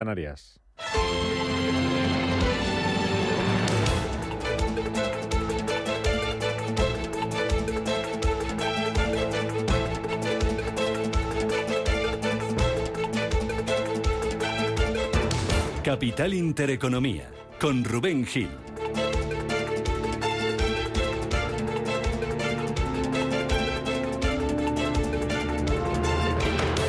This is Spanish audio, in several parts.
Canarias. Capital Intereconomía, con Rubén Gil.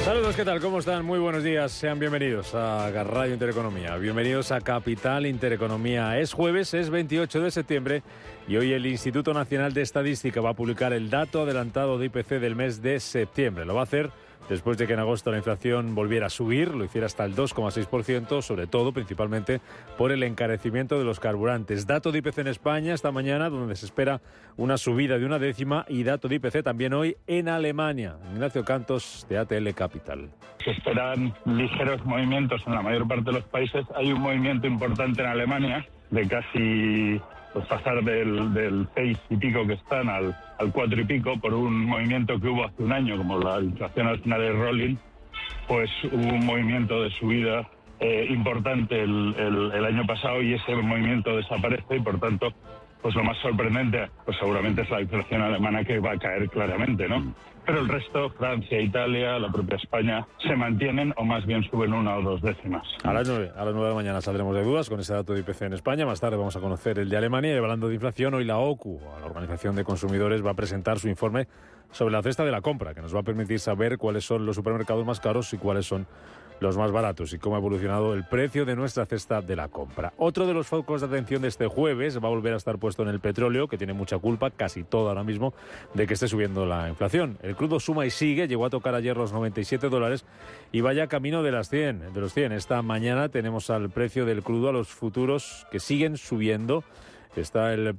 Saludos, ¿qué tal? ¿Cómo están? Muy buenos días. Sean bienvenidos a Radio Intereconomía. Bienvenidos a Capital Intereconomía. Es jueves, es 28 de septiembre y hoy el Instituto Nacional de Estadística va a publicar el dato adelantado de IPC del mes de septiembre. Lo va a hacer después de que en agosto la inflación volviera a subir, lo hiciera hasta el 2,6%, sobre todo, principalmente, por el encarecimiento de los carburantes. Dato de IPC en España esta mañana, donde se espera una subida de 0,1, y dato de IPC también hoy en Alemania. Ignacio Cantos, de ATL Capital. Se esperan ligeros movimientos en la mayor parte de los países. Hay un movimiento importante en Alemania de casi pasar del 6 y pico que están al 4 y pico por un movimiento que hubo hace un año, como la inflación al final es rolling, pues hubo un movimiento de subida importante el año pasado y ese movimiento desaparece y por tanto pues lo más sorprendente pues seguramente es la inflación alemana, que va a caer claramente, ¿no? Pero el resto, Francia, Italia, la propia España, se mantienen o más bien suben 1 o 2 décimas. A las 9 de la mañana saldremos de dudas con ese dato de IPC en España. Más tarde vamos a conocer el de Alemania. Y hablando de inflación, hoy la OCU, la Organización de Consumidores, va a presentar su informe sobre la cesta de la compra, que nos va a permitir saber cuáles son los supermercados más caros y cuáles son los más baratos y cómo ha evolucionado el precio de nuestra cesta de la compra. Otro de los focos de atención de este jueves va a volver a estar puesto en el petróleo, que tiene mucha culpa, casi toda ahora mismo, de que esté subiendo la inflación. El crudo suma y sigue, llegó a tocar ayer los $97 y vaya camino de los 100. Esta mañana tenemos al precio del crudo, a los futuros que siguen subiendo. Está el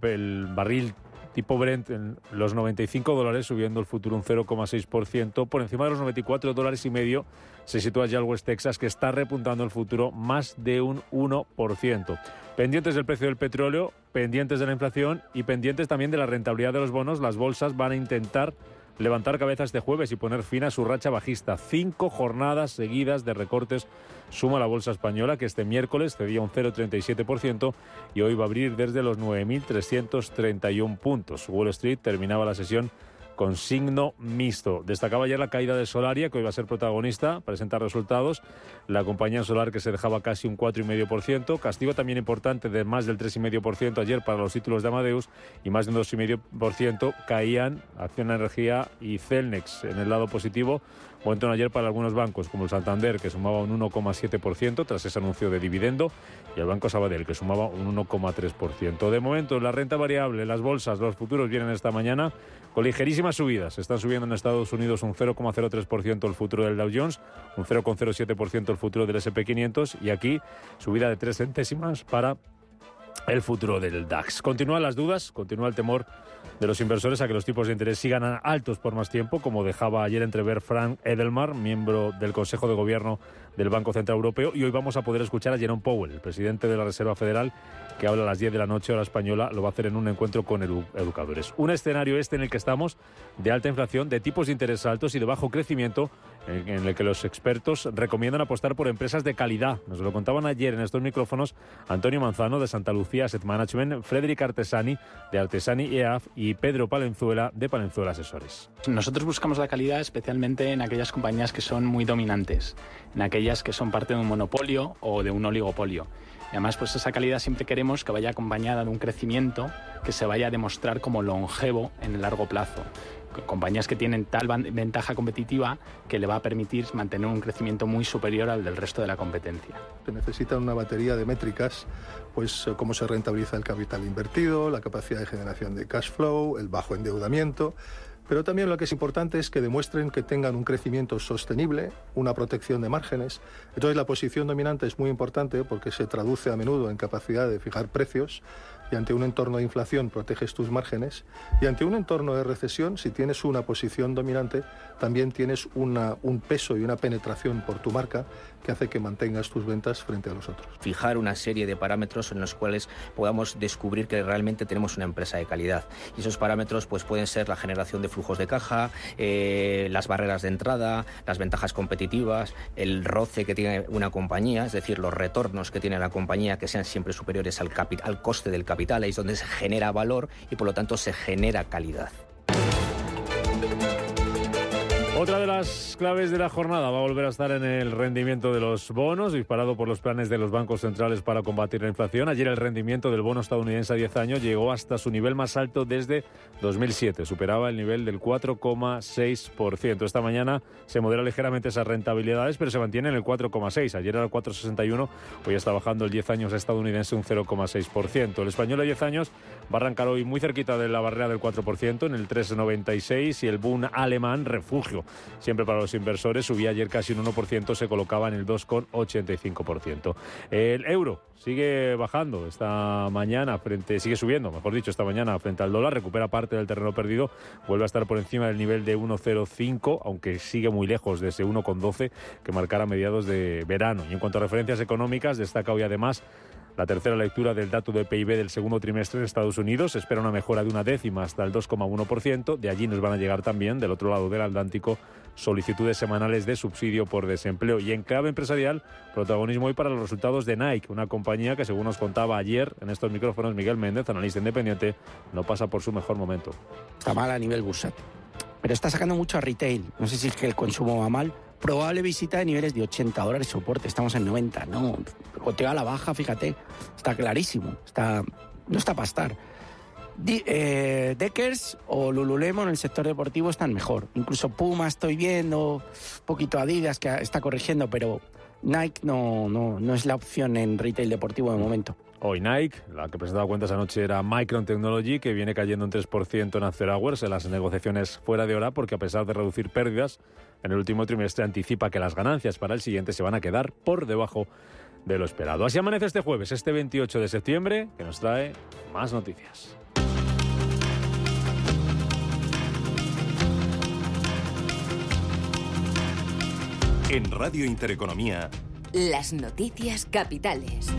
barril tipo Brent en los $95, subiendo el futuro un 0,6%. Por encima de los $94,5 se sitúa ya el West Texas, que está repuntando el futuro más de un 1%. Pendientes del precio del petróleo, pendientes de la inflación y pendientes también de la rentabilidad de los bonos, las bolsas van a intentar levantar cabeza este jueves y poner fin a su racha bajista. 5 jornadas seguidas de recortes suma la bolsa española, que este miércoles cedía un 0,37% y hoy va a abrir desde los 9.331 puntos. Wall Street terminaba la sesión con signo mixto. Destacaba ayer la caída de Solaria, que hoy va a ser protagonista, presenta resultados. La compañía solar, que se dejaba casi un 4,5%. Castigo también importante de más del 3,5% ayer para los títulos de Amadeus, y más de un 2,5% caían Acciona Energía y Celnex. En el lado positivo, buen tono ayer para algunos bancos, como el Santander, que sumaba un 1,7% tras ese anuncio de dividendo, y el Banco Sabadell, que sumaba un 1,3%. De momento, la renta variable, las bolsas, los futuros vienen esta mañana con ligerísimas subidas. Están subiendo en Estados Unidos un 0,03% el futuro del Dow Jones, un 0,07% el futuro del S&P 500, y aquí subida de 3 centésimas para el futuro del DAX. Continúan las dudas, continúa el temor de los inversores a que los tipos de interés sigan altos por más tiempo, como dejaba ayer entrever Frank Edelman, miembro del Consejo de Gobierno del Banco Central Europeo, y hoy vamos a poder escuchar a Jerome Powell, el presidente de la Reserva Federal, que habla a las 10 de la noche hora española. Lo va a hacer en un encuentro con educadores. Un escenario en el que estamos de alta inflación, de tipos de interés altos y de bajo crecimiento, en el que los expertos recomiendan apostar por empresas de calidad. Nos lo contaban ayer en estos micrófonos Antonio Manzano, de Santa Lucía Asset Management, Frédéric Artesani, de Artesani EAF, y Pedro Palenzuela, de Palenzuela Asesores. Nosotros buscamos la calidad especialmente en aquellas compañías que son muy dominantes, en aquellas que son parte de un monopolio o de un oligopolio. Y además, pues esa calidad siempre queremos que vaya acompañada de un crecimiento que se vaya a demostrar como longevo en el largo plazo. Compañías que tienen tal ventaja competitiva que le va a permitir mantener un crecimiento muy superior al del resto de la competencia. Se necesitan una batería de métricas, pues cómo se rentabiliza el capital invertido, la capacidad de generación de cash flow, el bajo endeudamiento. Pero también lo que es importante es que demuestren que tengan un crecimiento sostenible, una protección de márgenes. Entonces la posición dominante es muy importante porque se traduce a menudo en capacidad de fijar precios, y ante un entorno de inflación proteges tus márgenes, y ante un entorno de recesión, si tienes una posición dominante, también tienes un peso y una penetración por tu marca que hace que mantengas tus ventas frente a los otros. Fijar una serie de parámetros en los cuales podamos descubrir que realmente tenemos una empresa de calidad. Y esos parámetros pues pueden ser la generación de flujos de caja, las barreras de entrada, las ventajas competitivas, el roce que tiene una compañía, es decir, los retornos que tiene la compañía que sean siempre superiores al coste del capital, ahí es donde se genera valor y por lo tanto se genera calidad. Otra de las claves de la jornada va a volver a estar en el rendimiento de los bonos, disparado por los planes de los bancos centrales para combatir la inflación. Ayer el rendimiento del bono estadounidense a 10 años llegó hasta su nivel más alto desde 2007. Superaba el nivel del 4,6%. Esta mañana se modera ligeramente esas rentabilidades, pero se mantiene en el 4,6%. Ayer era el 4,61%, hoy está bajando el 10 años estadounidense un 0,6%. El español a 10 años va a arrancar hoy muy cerquita de la barrera del 4%, en el 3,96%, y el Bund alemán, refugio siempre para los inversores, subía ayer casi un 1%, se colocaba en el 2,85%. El euro sigue bajando esta mañana sigue subiendo, mejor dicho, esta mañana frente al dólar, recupera parte del terreno perdido, vuelve a estar por encima del nivel de 1,05, aunque sigue muy lejos de ese 1,12 que marcara a mediados de verano. Y en cuanto a referencias económicas, destaca hoy además la tercera lectura del dato de PIB del segundo trimestre de Estados Unidos. Se espera una mejora de 0,1 hasta el 2,1%. De allí nos van a llegar también, del otro lado del Atlántico, solicitudes semanales de subsidio por desempleo. Y en clave empresarial, protagonismo hoy para los resultados de Nike, una compañía que, según nos contaba ayer en estos micrófonos Miguel Méndez, analista independiente, no pasa por su mejor momento. Está mal a nivel bursátil, pero está sacando mucho a retail. No sé si es que el consumo va mal. Probable visita de niveles de $80, soporte, estamos en 90, no, goteo a la baja, fíjate, está clarísimo, no está para estar. Deckers o Lululemon en el sector deportivo están mejor, incluso Puma estoy viendo, un poquito Adidas que está corrigiendo, pero Nike no es la opción en retail deportivo de momento. Hoy Nike, la que presentaba cuentas anoche era Micron Technology, que viene cayendo un 3% en After Hours en las negociaciones fuera de hora, porque a pesar de reducir pérdidas en el último trimestre, anticipa que las ganancias para el siguiente se van a quedar por debajo de lo esperado. Así amanece este jueves, este 28 de septiembre, que nos trae más noticias. En Radio Intereconomía, las noticias capitales.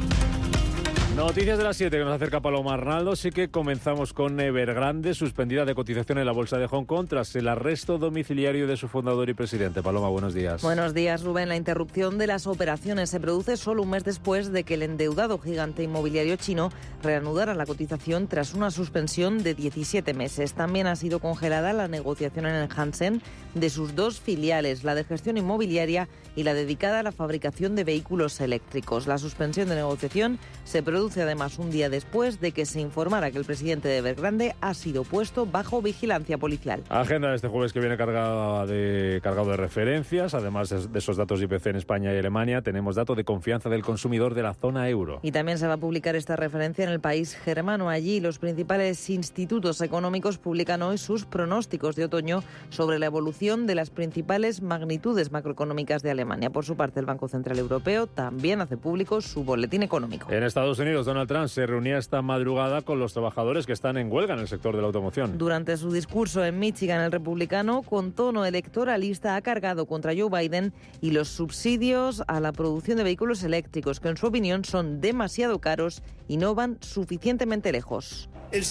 Noticias de las 7 que nos acerca Paloma Arnaldo. Sí que comenzamos con Evergrande, suspendida de cotización en la bolsa de Hong Kong tras el arresto domiciliario de su fundador y presidente. Paloma, buenos días. Buenos días, Rubén. La interrupción de las operaciones se produce solo un mes después de que el endeudado gigante inmobiliario chino reanudara la cotización tras una suspensión de 17 meses. También ha sido congelada la negociación en el Hansen de sus dos filiales, la de gestión inmobiliaria y la dedicada a la fabricación de vehículos eléctricos. La suspensión de negociación se produce además un día después de que se informara que el presidente de Evergrande ha sido puesto bajo vigilancia policial. Agenda de este jueves que viene cargado de referencias. Además de esos datos IPC en España y Alemania, tenemos dato de confianza del consumidor de la zona euro. Y también se va a publicar esta referencia en el país germano. Allí los principales institutos económicos publican hoy sus pronósticos de otoño sobre la evolución de las principales magnitudes macroeconómicas de Alemania. Por su parte, el Banco Central Europeo también hace público su boletín económico. En Estados Unidos, Donald Trump se reunía esta madrugada con los trabajadores que están en huelga en el sector de la automoción. Durante su discurso en Michigan, el republicano, con tono electoralista, ha cargado contra Joe Biden y los subsidios a la producción de vehículos eléctricos, que en su opinión son demasiado caros y no van suficientemente lejos. En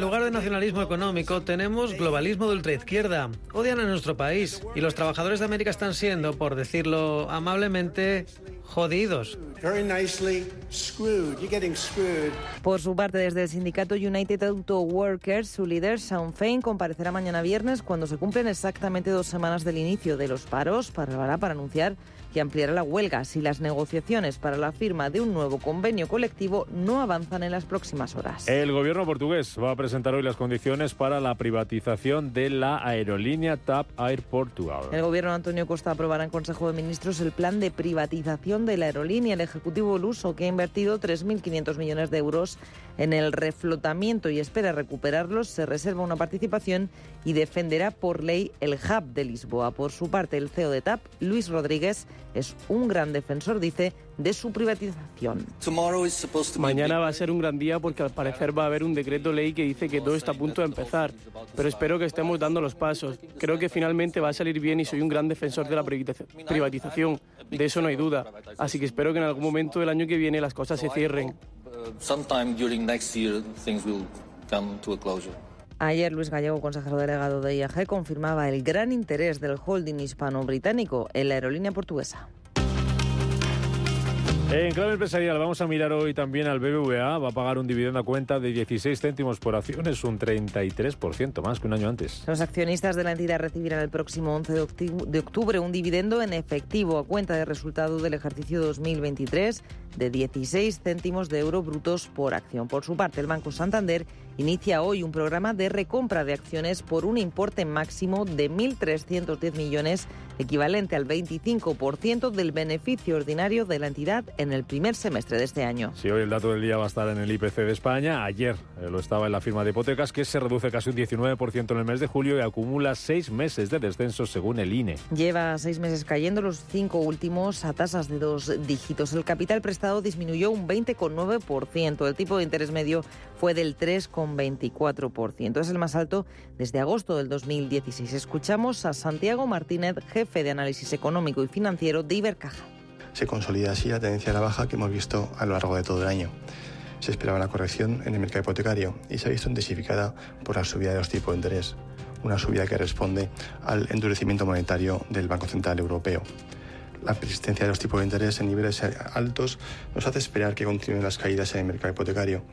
lugar de nacionalismo económico, tenemos globalismo de ultraizquierda. Odian a nuestro país y los trabajadores de América están siendo, por decirlo amablemente, jodidos. Por su parte, desde el sindicato United Auto Workers, su líder, Shawn Fain, comparecerá mañana viernes cuando se cumplen exactamente 2 semanas del inicio de los paros para anunciar que ampliará la huelga si las negociaciones para la firma de un nuevo convenio colectivo no avanzan en las próximas horas. El gobierno portugués va a presentar hoy las condiciones para la privatización de la aerolínea TAP Air Portugal. El gobierno de Antonio Costa aprobará en Consejo de Ministros el plan de privatización de la aerolínea. El Ejecutivo luso, que ha invertido 3.500 millones de euros en el reflotamiento y espera recuperarlos, se reserva una participación y defenderá por ley el hub de Lisboa. Por su parte, el CEO de TAP, Luis Rodríguez, es un gran defensor, dice, de su privatización. Mañana va a ser un gran día porque al parecer va a haber un decreto ley que dice que todo está a punto de empezar, pero espero que estemos dando los pasos. Creo que finalmente va a salir bien y soy un gran defensor de la privatización, de eso no hay duda. Así que espero que en algún momento del año que viene las cosas se cierren. Ayer Luis Gallego, consejero delegado de IAG, confirmaba el gran interés del holding hispano-británico en la aerolínea portuguesa. En clave empresarial vamos a mirar hoy también al BBVA. Va a pagar un dividendo a cuenta de 16 céntimos por acción, es un 33% más que un año antes. Los accionistas de la entidad recibirán el próximo 11 de octubre un dividendo en efectivo a cuenta de resultado del ejercicio 2023 de 16 céntimos de euro brutos por acción. Por su parte, el Banco Santander inicia hoy un programa de recompra de acciones por un importe máximo de 1.310 millones, equivalente al 25% del beneficio ordinario de la entidad en el primer semestre de este año. Sí, hoy el dato del día va a estar en el IPC de España. Ayer lo estaba en la firma de hipotecas, que se reduce casi un 19% en el mes de julio y acumula 6 meses de descenso según el INE. Lleva 6 meses cayendo, los 5 últimos a tasas de 2 dígitos. El capital prestado disminuyó un 20,9%. El tipo de interés medio fue del 3,24%. Es el más alto desde agosto del 2016. Escuchamos a Santiago Martínez, jefe de análisis económico y financiero de Ibercaja. Se consolida así la tendencia a la baja que hemos visto a lo largo de todo el año. Se esperaba una corrección en el mercado hipotecario y se ha visto intensificada por la subida de los tipos de interés, una subida que responde al endurecimiento monetario del Banco Central Europeo. La persistencia de los tipos de interés en niveles altos nos hace esperar que continúen las caídas en el mercado hipotecario.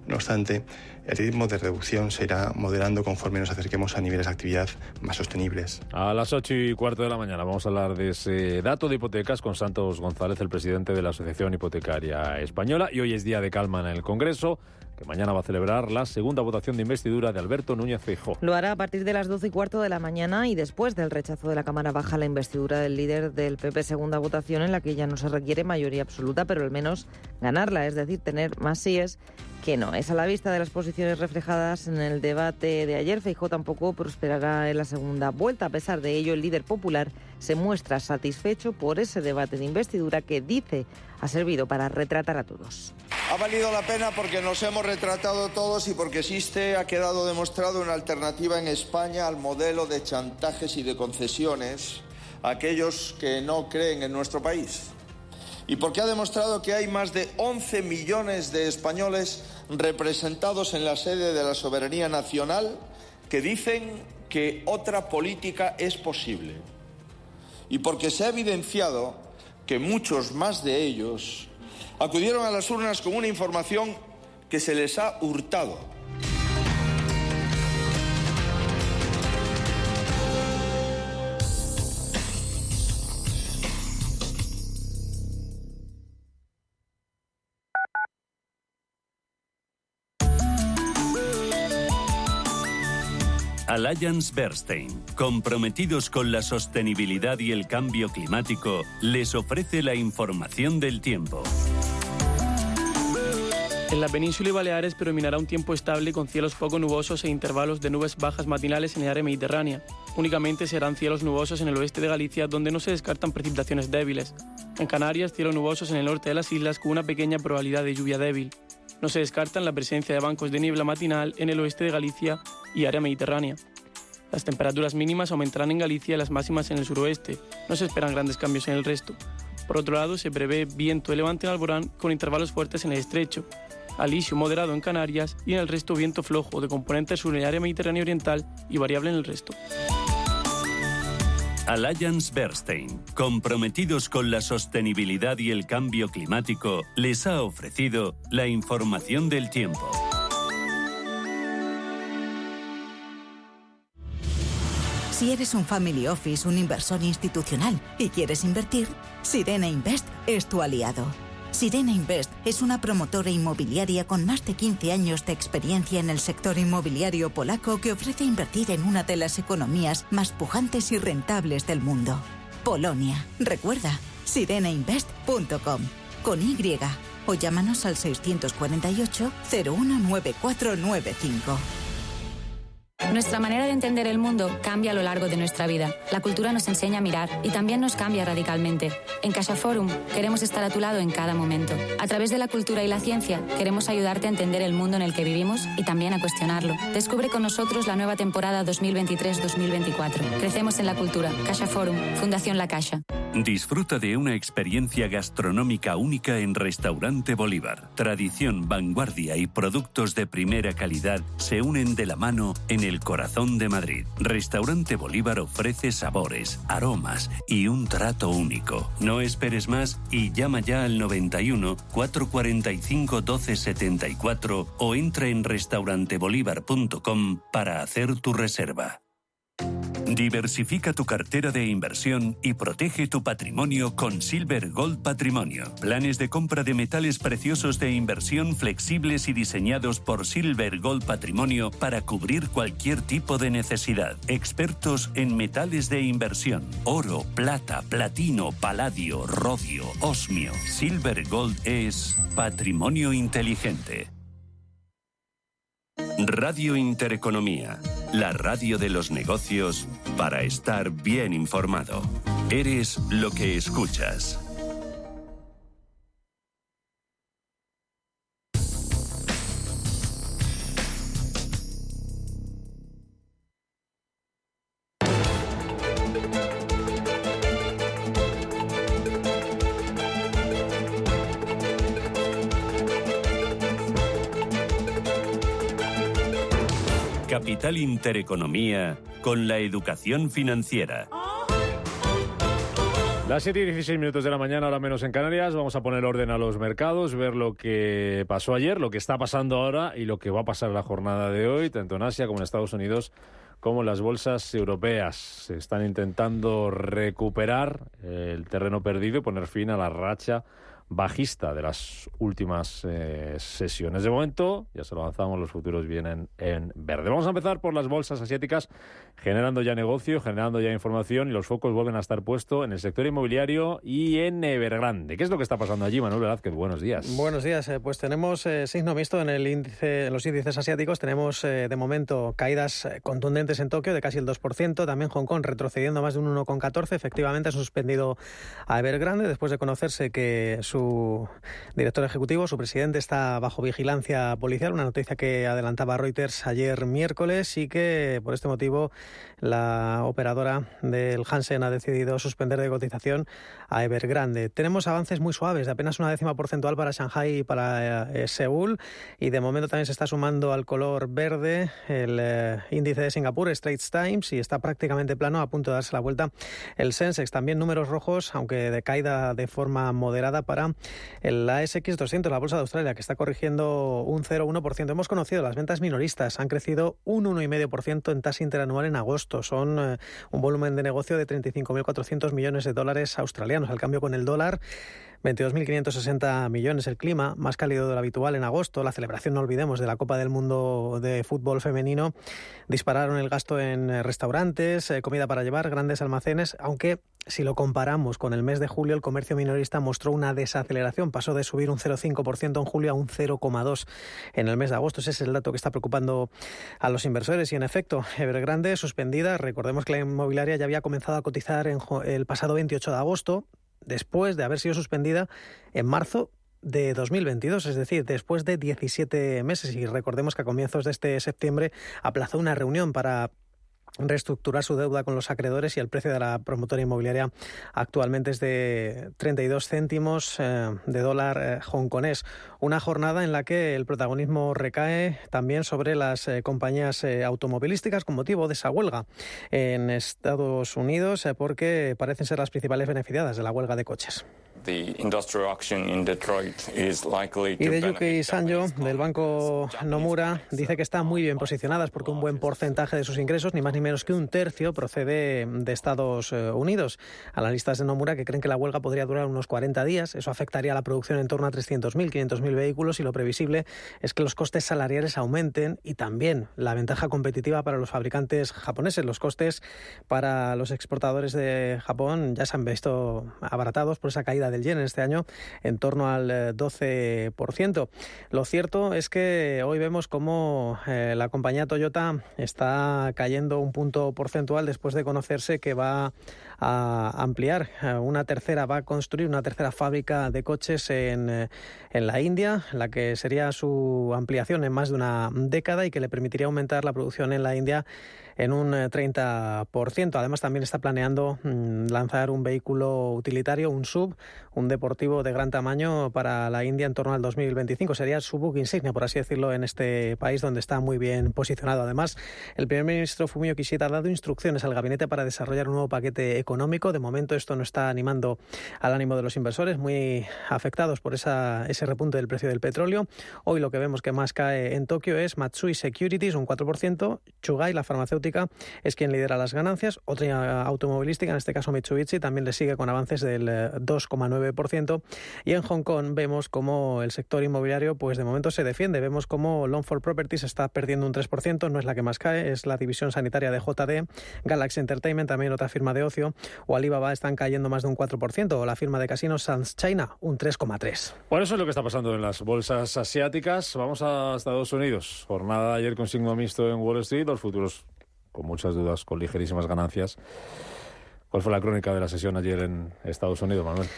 No obstante, el ritmo de reducción se irá moderando conforme nos acerquemos a niveles de actividad más sostenibles. A las 8:15 de la mañana vamos a hablar de ese dato de hipotecas con Santos González, el presidente de la Asociación Hipotecaria Española. Y hoy es día de calma en el Congreso, que mañana va a celebrar la segunda votación de investidura de Alberto Núñez Feijóo. Lo hará a partir de las 12:15 de la mañana y después del rechazo de la Cámara Baja a la investidura del líder del PP. Segunda votación en la que ya no se requiere mayoría absoluta, pero al menos ganarla, es decir, tener más síes que no. Es a la vista de las posiciones reflejadas en el debate de ayer. Feijóo tampoco prosperará en la segunda vuelta. A pesar de ello, el líder popular se muestra satisfecho por ese debate de investidura que dice ha servido para retratar a todos. Ha valido la pena porque nos hemos retratado todos y porque ha quedado demostrado una alternativa en España al modelo de chantajes y de concesiones a aquellos que no creen en nuestro país. Y porque ha demostrado que hay más de 11 millones de españoles representados en la sede de la soberanía nacional que dicen que otra política es posible. Y porque se ha evidenciado que muchos más de ellos acudieron a las urnas con una información que se les ha hurtado. Allianz Bernstein, comprometidos con la sostenibilidad y el cambio climático, les ofrece la información del tiempo. En la península y Baleares predominará un tiempo estable con cielos poco nubosos e intervalos de nubes bajas matinales en el área mediterránea. Únicamente serán cielos nubosos en el oeste de Galicia, donde no se descartan precipitaciones débiles. En Canarias, cielos nubosos en el norte de las islas con una pequeña probabilidad de lluvia débil. No se descartan la presencia de bancos de niebla matinal en el oeste de Galicia y área mediterránea. Las temperaturas mínimas aumentarán en Galicia y las máximas en el suroeste. No se esperan grandes cambios en el resto. Por otro lado, se prevé viento de levante en Alborán con intervalos fuertes en el estrecho. Alisio moderado en Canarias y en el resto viento flojo de componente sur en el área mediterránea oriental y variable en el resto. Allianz Bernstein, comprometidos con la sostenibilidad y el cambio climático, les ha ofrecido la información del tiempo. Si eres un family office, un inversor institucional y quieres invertir, Sirena Invest es tu aliado. Sirena Invest es una promotora inmobiliaria con más de 15 años de experiencia en el sector inmobiliario polaco que ofrece invertir en una de las economías más pujantes y rentables del mundo. Polonia. Recuerda, sirenainvest.com con Y o llámanos al 648 019495. Nuestra manera de entender el mundo cambia a lo largo de nuestra vida. La cultura nos enseña a mirar y también nos cambia radicalmente. En CaixaForum queremos estar a tu lado en cada momento. A través de la cultura y la ciencia queremos ayudarte a entender el mundo en el que vivimos y también a cuestionarlo. Descubre con nosotros la nueva temporada 2023-2024. Crecemos en la cultura. CaixaForum, Fundación La Caixa. Disfruta de una experiencia gastronómica única en Restaurante Bolívar. Tradición, vanguardia y productos de primera calidad se unen de la mano en el corazón de Madrid. Restaurante Bolívar ofrece sabores, aromas y un trato único. No esperes más y llama ya al 91 445 1274 o entra en restaurantebolívar.com para hacer tu reserva. Diversifica tu cartera de inversión y protege tu patrimonio con Silver Gold Patrimonio. Planes de compra de metales preciosos de inversión flexibles y diseñados por Silver Gold Patrimonio para cubrir cualquier tipo de necesidad. Expertos en metales de inversión: oro, plata, platino, paladio, rodio, osmio. Silver Gold es patrimonio inteligente. Radio Intereconomía, la radio de los negocios para estar bien informado. Eres lo que escuchas. Capital Intereconomía con la educación financiera. Las 7:16 de la mañana, ahora menos en Canarias. Vamos a poner orden a los mercados, ver lo que pasó ayer, lo que está pasando ahora y lo que va a pasar en la jornada de hoy, tanto en Asia como en Estados Unidos, como en las bolsas europeas. Se están intentando recuperar el terreno perdido y poner fin a la racha bajista de las últimas sesiones. De momento, ya se lo avanzamos, los futuros vienen en verde. Vamos a empezar por las bolsas asiáticas, generando ya negocio, generando ya información, y los focos vuelven a estar puestos en el sector inmobiliario y en Evergrande. ¿Qué es lo que está pasando allí, Manuel Velázquez? Buenos días. Buenos días. Pues tenemos signo mixto en en los índices asiáticos. Tenemos de momento caídas contundentes en Tokio de casi el 2%. También Hong Kong retrocediendo más de un 1,14. Efectivamente ha suspendido a Evergrande después de conocerse que su director ejecutivo, su presidente, está bajo vigilancia policial, una noticia que adelantaba Reuters ayer miércoles, y que por este motivo la operadora del Hansen ha decidido suspender de cotización a Evergrande. Tenemos avances muy suaves, de apenas 0,1 porcentual para Shanghai y para Seúl, y de momento también se está sumando al color verde el índice de Singapur, Straits Times, y está prácticamente plano, a punto de darse la vuelta el Sensex. También números rojos, aunque de caída de forma moderada, para el ASX 200, la bolsa de Australia, que está corrigiendo un 0,1%. Hemos conocido las ventas minoristas, han crecido un 1,5% en tasa interanual en agosto. Son un volumen de negocio de 35.400 millones de dólares australianos. Al cambio con el dólar, 22.560 millones. El clima más cálido de lo habitual en agosto, la celebración, no olvidemos, de la Copa del Mundo de fútbol femenino, dispararon el gasto en restaurantes, comida para llevar, grandes almacenes, aunque si lo comparamos con el mes de julio, el comercio minorista mostró una desaceleración, pasó de subir un 0,5% en julio a un 0,2% en el mes de agosto. Ese es el dato que está preocupando a los inversores, y en efecto, Evergrande suspendida. Recordemos que la inmobiliaria ya había comenzado a cotizar el pasado 28 de agosto, después de haber sido suspendida en marzo de 2022, es decir, después de 17 meses. Y recordemos que a comienzos de este septiembre aplazó una reunión para reestructurar su deuda con los acreedores, y el precio de la promotora inmobiliaria actualmente es de 32 céntimos de dólar hongkonés. Una jornada en la que el protagonismo recae también sobre las compañías automovilísticas con motivo de esa huelga en Estados Unidos, porque parecen ser las principales beneficiadas de la huelga de coches. Y de Yuki Sanjo, del banco Nomura, dice que están muy bien posicionadas porque un buen porcentaje de sus ingresos, ni más ni menos que un tercio, procede de Estados Unidos. Analistas de Nomura que creen que la huelga podría durar unos 40 días. Eso afectaría a la producción en torno a 300.000, 500.000 vehículos, y lo previsible es que los costes salariales aumenten, y también la ventaja competitiva para los fabricantes japoneses. Los costes para los exportadores de Japón ya se han visto abaratados por esa caída caída del yen en este año en torno al 12%. Lo cierto es que hoy vemos cómo la compañía Toyota está cayendo un punto porcentual después de conocerse que va a ampliar va a construir una tercera fábrica de coches en la India, la que sería su ampliación en más de una década y que le permitiría aumentar la producción en la India en un 30%. Además, también está planeando lanzar un vehículo utilitario, un SUV, un deportivo de gran tamaño para la India en torno al 2025. Sería su buque insignia, por así decirlo, en este país donde está muy bien posicionado. Además, el primer ministro Fumio Kishida ha dado instrucciones al gabinete para desarrollar un nuevo paquete económico. De momento, esto no está animando al ánimo de los inversores, muy afectados por ese repunte del precio del petróleo. Hoy lo que vemos que más cae en Tokio es Matsui Securities, un 4%, Chugai, la farmacéutica, es quien lidera las ganancias. Otra automovilística, en este caso Mitsubishi, también le sigue con avances del 2,9%. Y en Hong Kong vemos cómo el sector inmobiliario pues de momento se defiende. Vemos cómo Longfor Properties está perdiendo un 3%, no es la que más cae, es la división sanitaria de JD. Galaxy Entertainment, también otra firma de ocio, o Alibaba están cayendo más de un 4%, o la firma de casinos Sands China, un 3,3%. Bueno, eso es lo que está pasando en las bolsas asiáticas. Vamos a Estados Unidos. Jornada ayer con signo mixto en Wall Street, los futuros con muchas dudas, con ligerísimas ganancias. ¿Cuál fue la crónica de la sesión ayer en Estados Unidos, Manuel?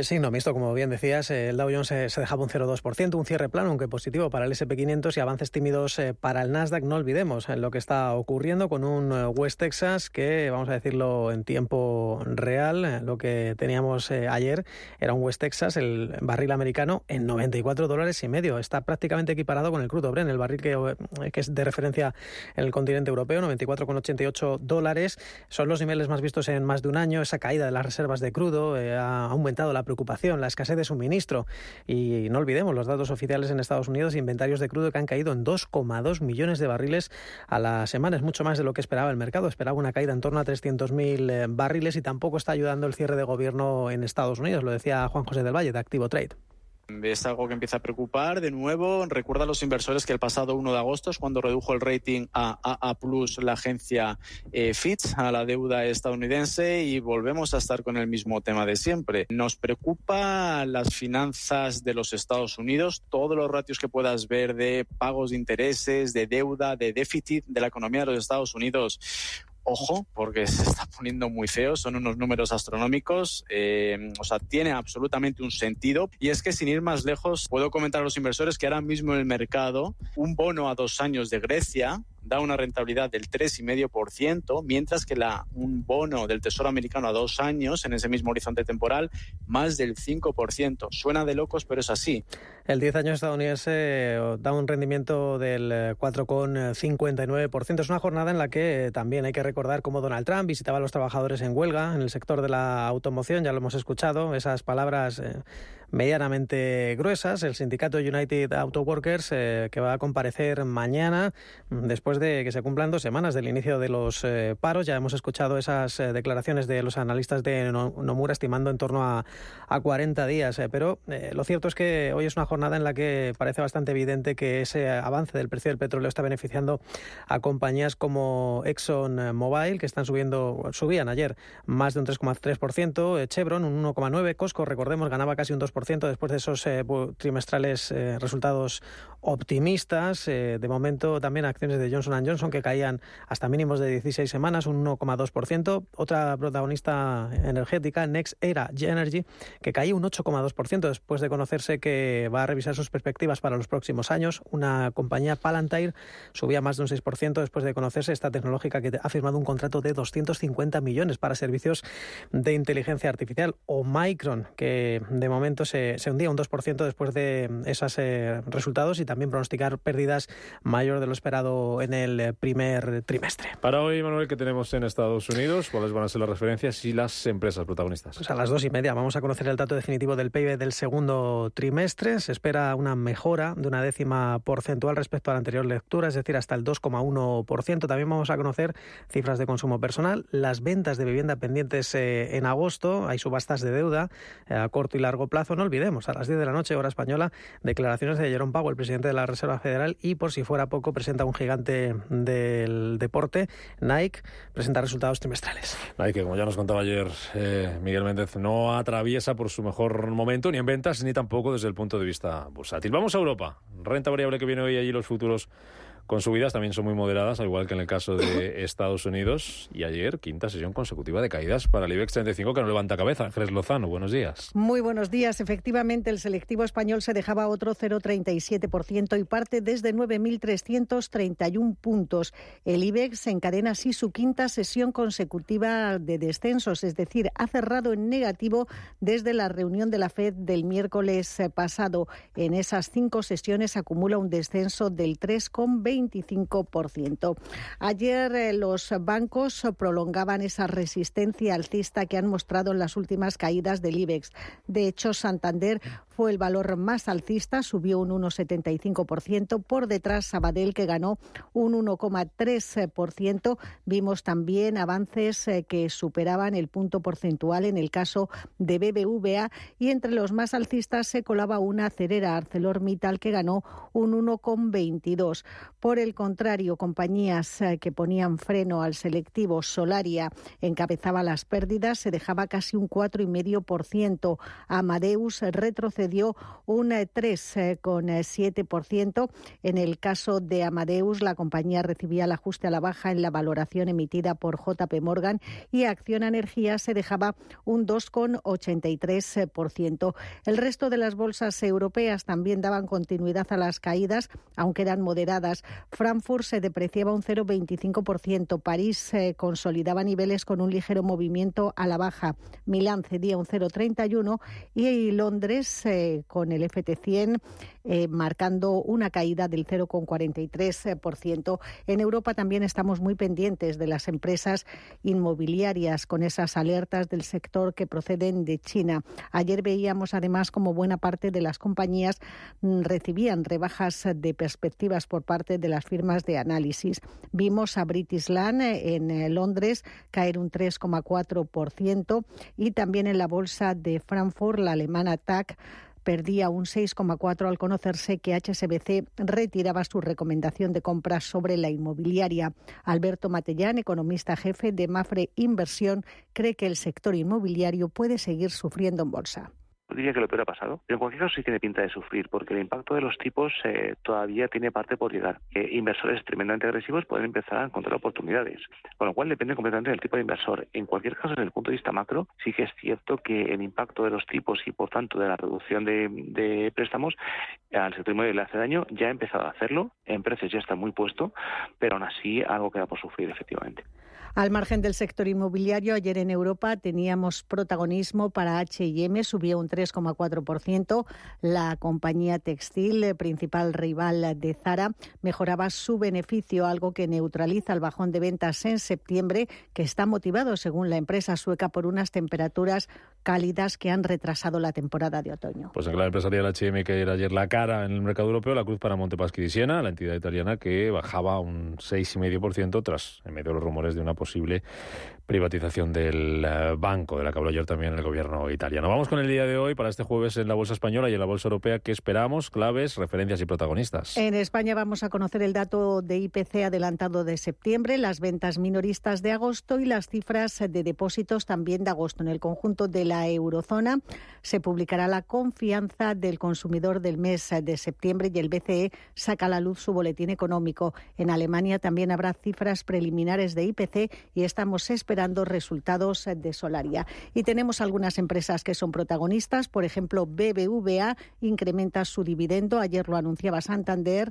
Signo mixto, como bien decías, el Dow Jones se dejaba un 0,2%, un cierre plano, aunque positivo para el S&P 500 y avances tímidos para el Nasdaq. No olvidemos lo que está ocurriendo con un West Texas que, vamos a decirlo en tiempo real, lo que teníamos ayer era un West Texas, el barril americano, en $94.50. Está prácticamente equiparado con el crudo Brent, el barril que es de referencia en el continente europeo, $94,88. Son los niveles más vistos en más de un año. Esa caída de las reservas de crudo ha aumentado la preocupación, la escasez de suministro. Y no olvidemos los datos oficiales en Estados Unidos, inventarios de crudo que han caído en 2,2 millones de barriles a la semana. Es mucho más de lo que esperaba el mercado. Esperaba una caída en torno a 300.000 barriles y tampoco está ayudando el cierre de gobierno en Estados Unidos. Lo decía Juan José del Valle, de Activo Trade. Es algo que empieza a preocupar. De nuevo, recuerda a los inversores que el pasado 1 de agosto es cuando redujo el rating a AA+, la agencia Fitch, a la deuda estadounidense, y volvemos a estar con el mismo tema de siempre. Nos preocupa las finanzas de los Estados Unidos, todos los ratios que puedas ver de pagos de intereses, de deuda, de déficit de la economía de los Estados Unidos. Ojo, porque se está poniendo muy feo, son unos números astronómicos, tiene absolutamente un sentido. Y es que sin ir más lejos, puedo comentar a los inversores que ahora mismo en el mercado, un bono a 2 años de Grecia da una rentabilidad del 3,5%, mientras que un bono del Tesoro americano a 2 años, en ese mismo horizonte temporal, más del 5%. Suena de locos, pero es así. El 10 años estadounidense da un rendimiento del 4,59%. Es una jornada en la que también hay que recordar cómo Donald Trump visitaba a los trabajadores en huelga en el sector de la automoción. Ya lo hemos escuchado, esas palabras medianamente gruesas. El sindicato United Auto Workers, que va a comparecer mañana, después de que se cumplan 2 semanas del inicio de los paros. Ya hemos escuchado esas declaraciones de los analistas de Nomura, estimando en torno a 40 días. Pero lo cierto es que hoy es una jornada en la que parece bastante evidente que ese avance del precio del petróleo está beneficiando a compañías como ExxonMobil, que subían ayer más de un 3,3%, Chevron un 1,9%, Costco, recordemos, ganaba casi un 2% después de esos trimestrales resultados optimistas. De momento también acciones de Johnson & Johnson que caían hasta mínimos de 16 semanas, un 1,2%. Otra protagonista energética, NextEra Energy, que caía un 8,2% después de conocerse que va a revisar sus perspectivas para los próximos años. Una compañía, Palantir, subía más de un 6% después de conocerse esta tecnológica que ha firmado un contrato de 250 millones para servicios de inteligencia artificial. O Micron, que de momento se hundía un 2% después de esos resultados y también pronosticar pérdidas mayor de lo esperado en el primer trimestre. Para hoy, Manuel, ¿qué tenemos en Estados Unidos? ¿Cuáles van a ser las referencias y las empresas protagonistas? Pues a las 2:30 vamos a conocer el dato definitivo del PIB del segundo trimestre. Se espera una mejora de 0,1 porcentual respecto a la anterior lectura, es decir, hasta el 2,1%. También vamos a conocer cifras de consumo personal, las ventas de vivienda pendientes en agosto. Hay subastas de deuda a corto y largo plazo. no olvidemos, a las 10 de la noche, hora española, declaraciones de Jerome Powell, presidente de la Reserva Federal, y por si fuera poco, presenta un gigante del deporte, Nike, presenta resultados trimestrales. Nike, como ya nos contaba ayer Miguel Méndez, no atraviesa por su mejor momento ni en ventas ni tampoco desde el punto de vista bursátil. Vamos a Europa. Renta variable que viene hoy, allí los futuros con subidas también son muy moderadas, al igual que en el caso de Estados Unidos. Y ayer, quinta sesión consecutiva de caídas para el IBEX 35, que no levanta cabeza. Ángeles Lozano, buenos días. Muy buenos días. Efectivamente, el selectivo español se dejaba otro 0,37% y parte desde 9.331 puntos. El IBEX encadena así su quinta sesión consecutiva de descensos, es decir, ha cerrado en negativo desde la reunión de la FED del miércoles pasado. En esas 5 sesiones acumula un descenso del 3,25%. Ayer los bancos prolongaban esa resistencia alcista que han mostrado en las últimas caídas del IBEX. De hecho, Santander fue el valor más alcista, subió un 1,75%. Por detrás, Sabadell, que ganó un 1,3%. Vimos también avances que superaban el punto porcentual en el caso de BBVA, y entre los más alcistas se colaba una acerera, ArcelorMittal, que ganó un 1,22%. Por el contrario, compañías que ponían freno al selectivo, Solaria encabezaba las pérdidas, se dejaba casi un 4,5%. Amadeus retrocedió un 3,7%. En el caso de Amadeus, la compañía recibía el ajuste a la baja en la valoración emitida por JP Morgan, y Acciona Energía se dejaba un 2,83%. El resto de las bolsas europeas también daban continuidad a las caídas, aunque eran moderadas. Frankfurt se depreciaba un 0,25%. París consolidaba niveles con un ligero movimiento a la baja. Milán cedía un 0,31% y Londres con el FT100 marcando una caída del 0,43%. En Europa también estamos muy pendientes de las empresas inmobiliarias con esas alertas del sector que proceden de China. Ayer veíamos además como buena parte de las compañías recibían rebajas de perspectivas por parte de las firmas de análisis. Vimos a British Land en Londres caer un 3,4% y también en la bolsa de Frankfurt la alemana TAC perdía un 6,4% al conocerse que HSBC retiraba su recomendación de compra sobre la inmobiliaria. Alberto Matellán, economista jefe de Mafre Inversión, cree que el sector inmobiliario puede seguir sufriendo en bolsa. Diría que lo peor ha pasado, pero en cualquier caso sí tiene pinta de sufrir, porque el impacto de los tipos todavía tiene parte por llegar. Inversores tremendamente agresivos pueden empezar a encontrar oportunidades, con lo cual depende completamente del tipo de inversor. En cualquier caso, desde el punto de vista macro, sí que es cierto que el impacto de los tipos y, por tanto, de la reducción de préstamos al sector inmobiliario hace daño, ya ha empezado a hacerlo, en precios ya está muy puesto, pero aún así algo queda por sufrir, efectivamente. Al margen del sector inmobiliario, ayer en Europa teníamos protagonismo para H&M, subió un 3,4%. La compañía textil, principal rival de Zara, mejoraba su beneficio, algo que neutraliza el bajón de ventas en septiembre, que está motivado, según la empresa sueca, por unas temperaturas cálidas que han retrasado la temporada de otoño. Pues en clave empresarial, H&M, que era ayer la cara en el mercado europeo, la cruz para Montepaschi di Siena, la entidad italiana que bajaba un 6,5% tras, en medio de los rumores de una posible privatización del banco, de la que habló ayer también el gobierno italiano. Vamos con el día de hoy para este jueves en la bolsa española y en la bolsa europea. ¿Qué esperamos? Claves, referencias y protagonistas. En España vamos a conocer el dato de IPC adelantado de septiembre, las ventas minoristas de agosto y las cifras de depósitos también de agosto. En el conjunto de la eurozona se publicará la confianza del consumidor del mes de septiembre y el BCE saca a la luz su boletín económico. En Alemania también habrá cifras preliminares de IPC y estamos esperando resultados de Solaria. Y tenemos algunas empresas que son protagonistas. Por ejemplo, BBVA incrementa su dividendo. Ayer lo anunciaba Santander.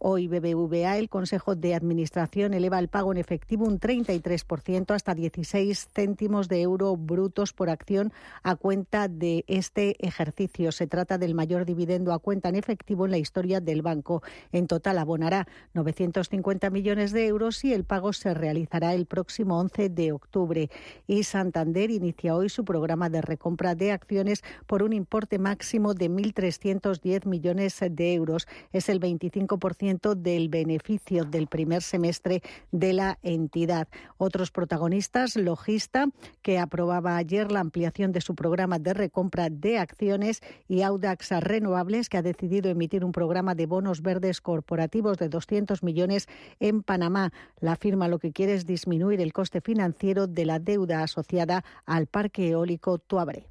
Hoy BBVA, el Consejo de Administración, eleva el pago en efectivo un 33% hasta 16 céntimos de euro brutos por acción a cuenta de este ejercicio. Se trata del mayor dividendo a cuenta en efectivo en la historia del banco. En total abonará 950 millones de euros y el pago se realizará el próximo 11 de octubre. Y Santander inicia hoy su programa de recompra de acciones por un importe máximo de 1.310 millones de euros. Es el 25% del beneficio del primer semestre de la entidad. Otros protagonistas, Logista, que aprobaba ayer la ampliación de su programa de recompra de acciones, y Audax Renovables, que ha decidido emitir un programa de bonos verdes corporativos de 200 millones en Panamá. La firma lo que quiere es disminuir el coste financiero de la deuda asociada al parque eólico Tuabré.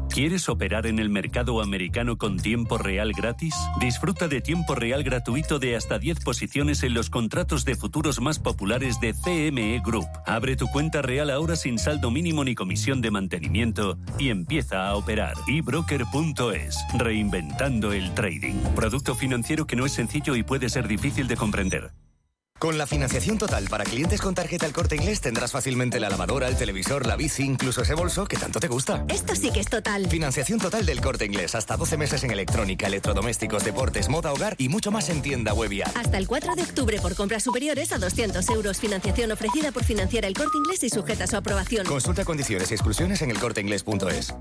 ¿Quieres operar en el mercado americano con tiempo real gratis? Disfruta de tiempo real gratuito de hasta 10 posiciones en los contratos de futuros más populares de CME Group. Abre tu cuenta real ahora sin saldo mínimo ni comisión de mantenimiento y empieza a operar. ebroker.es, reinventando el trading. Producto financiero que no es sencillo y puede ser difícil de comprender. Con la financiación total para clientes con tarjeta El Corte Inglés tendrás fácilmente la lavadora, el televisor, la bici, incluso ese bolso que tanto te gusta. Esto sí que es total. Financiación total del Corte Inglés. Hasta 12 meses en electrónica, electrodomésticos, deportes, moda, hogar y mucho más en tienda web y app. Hasta el 4 de octubre por compras superiores a 200 euros. Financiación ofrecida por Financiera El Corte Inglés y sujeta a su aprobación. Consulta condiciones y exclusiones en elcorteinglés.es.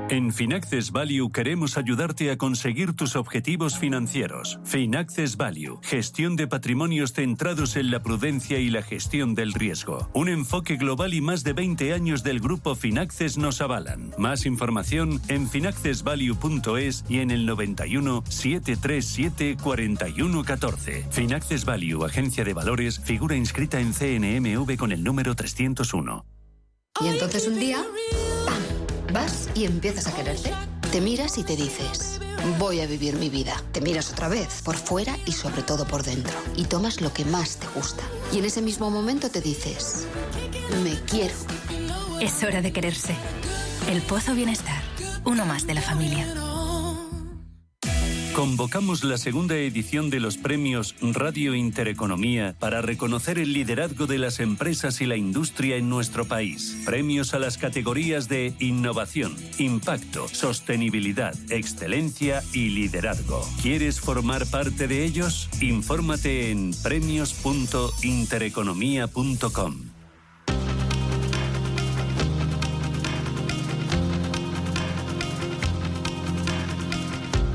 En Finaccess Value queremos ayudarte a conseguir tus objetivos financieros. Finaccess Value, gestión de patrimonios centrados en la prudencia y la gestión del riesgo. Un enfoque global y más de 20 años del grupo Finaccess nos avalan. Más información en finaccessvalue.es y en el 91 737 4114. Finaccess Value, agencia de valores, figura inscrita en CNMV con el número 301. Y entonces un día, ¡pam!, vas y empiezas a quererte. Te miras y te dices, voy a vivir mi vida. Te miras otra vez, por fuera y sobre todo por dentro. Y tomas lo que más te gusta. Y en ese mismo momento te dices, me quiero. Es hora de quererse. El Pozo Bienestar, uno más de la familia. Convocamos la segunda edición de los premios Radio Intereconomía para reconocer el liderazgo de las empresas y la industria en nuestro país. Premios a las categorías de innovación, impacto, sostenibilidad, excelencia y liderazgo. ¿Quieres formar parte de ellos? Infórmate en premios.intereconomía.com.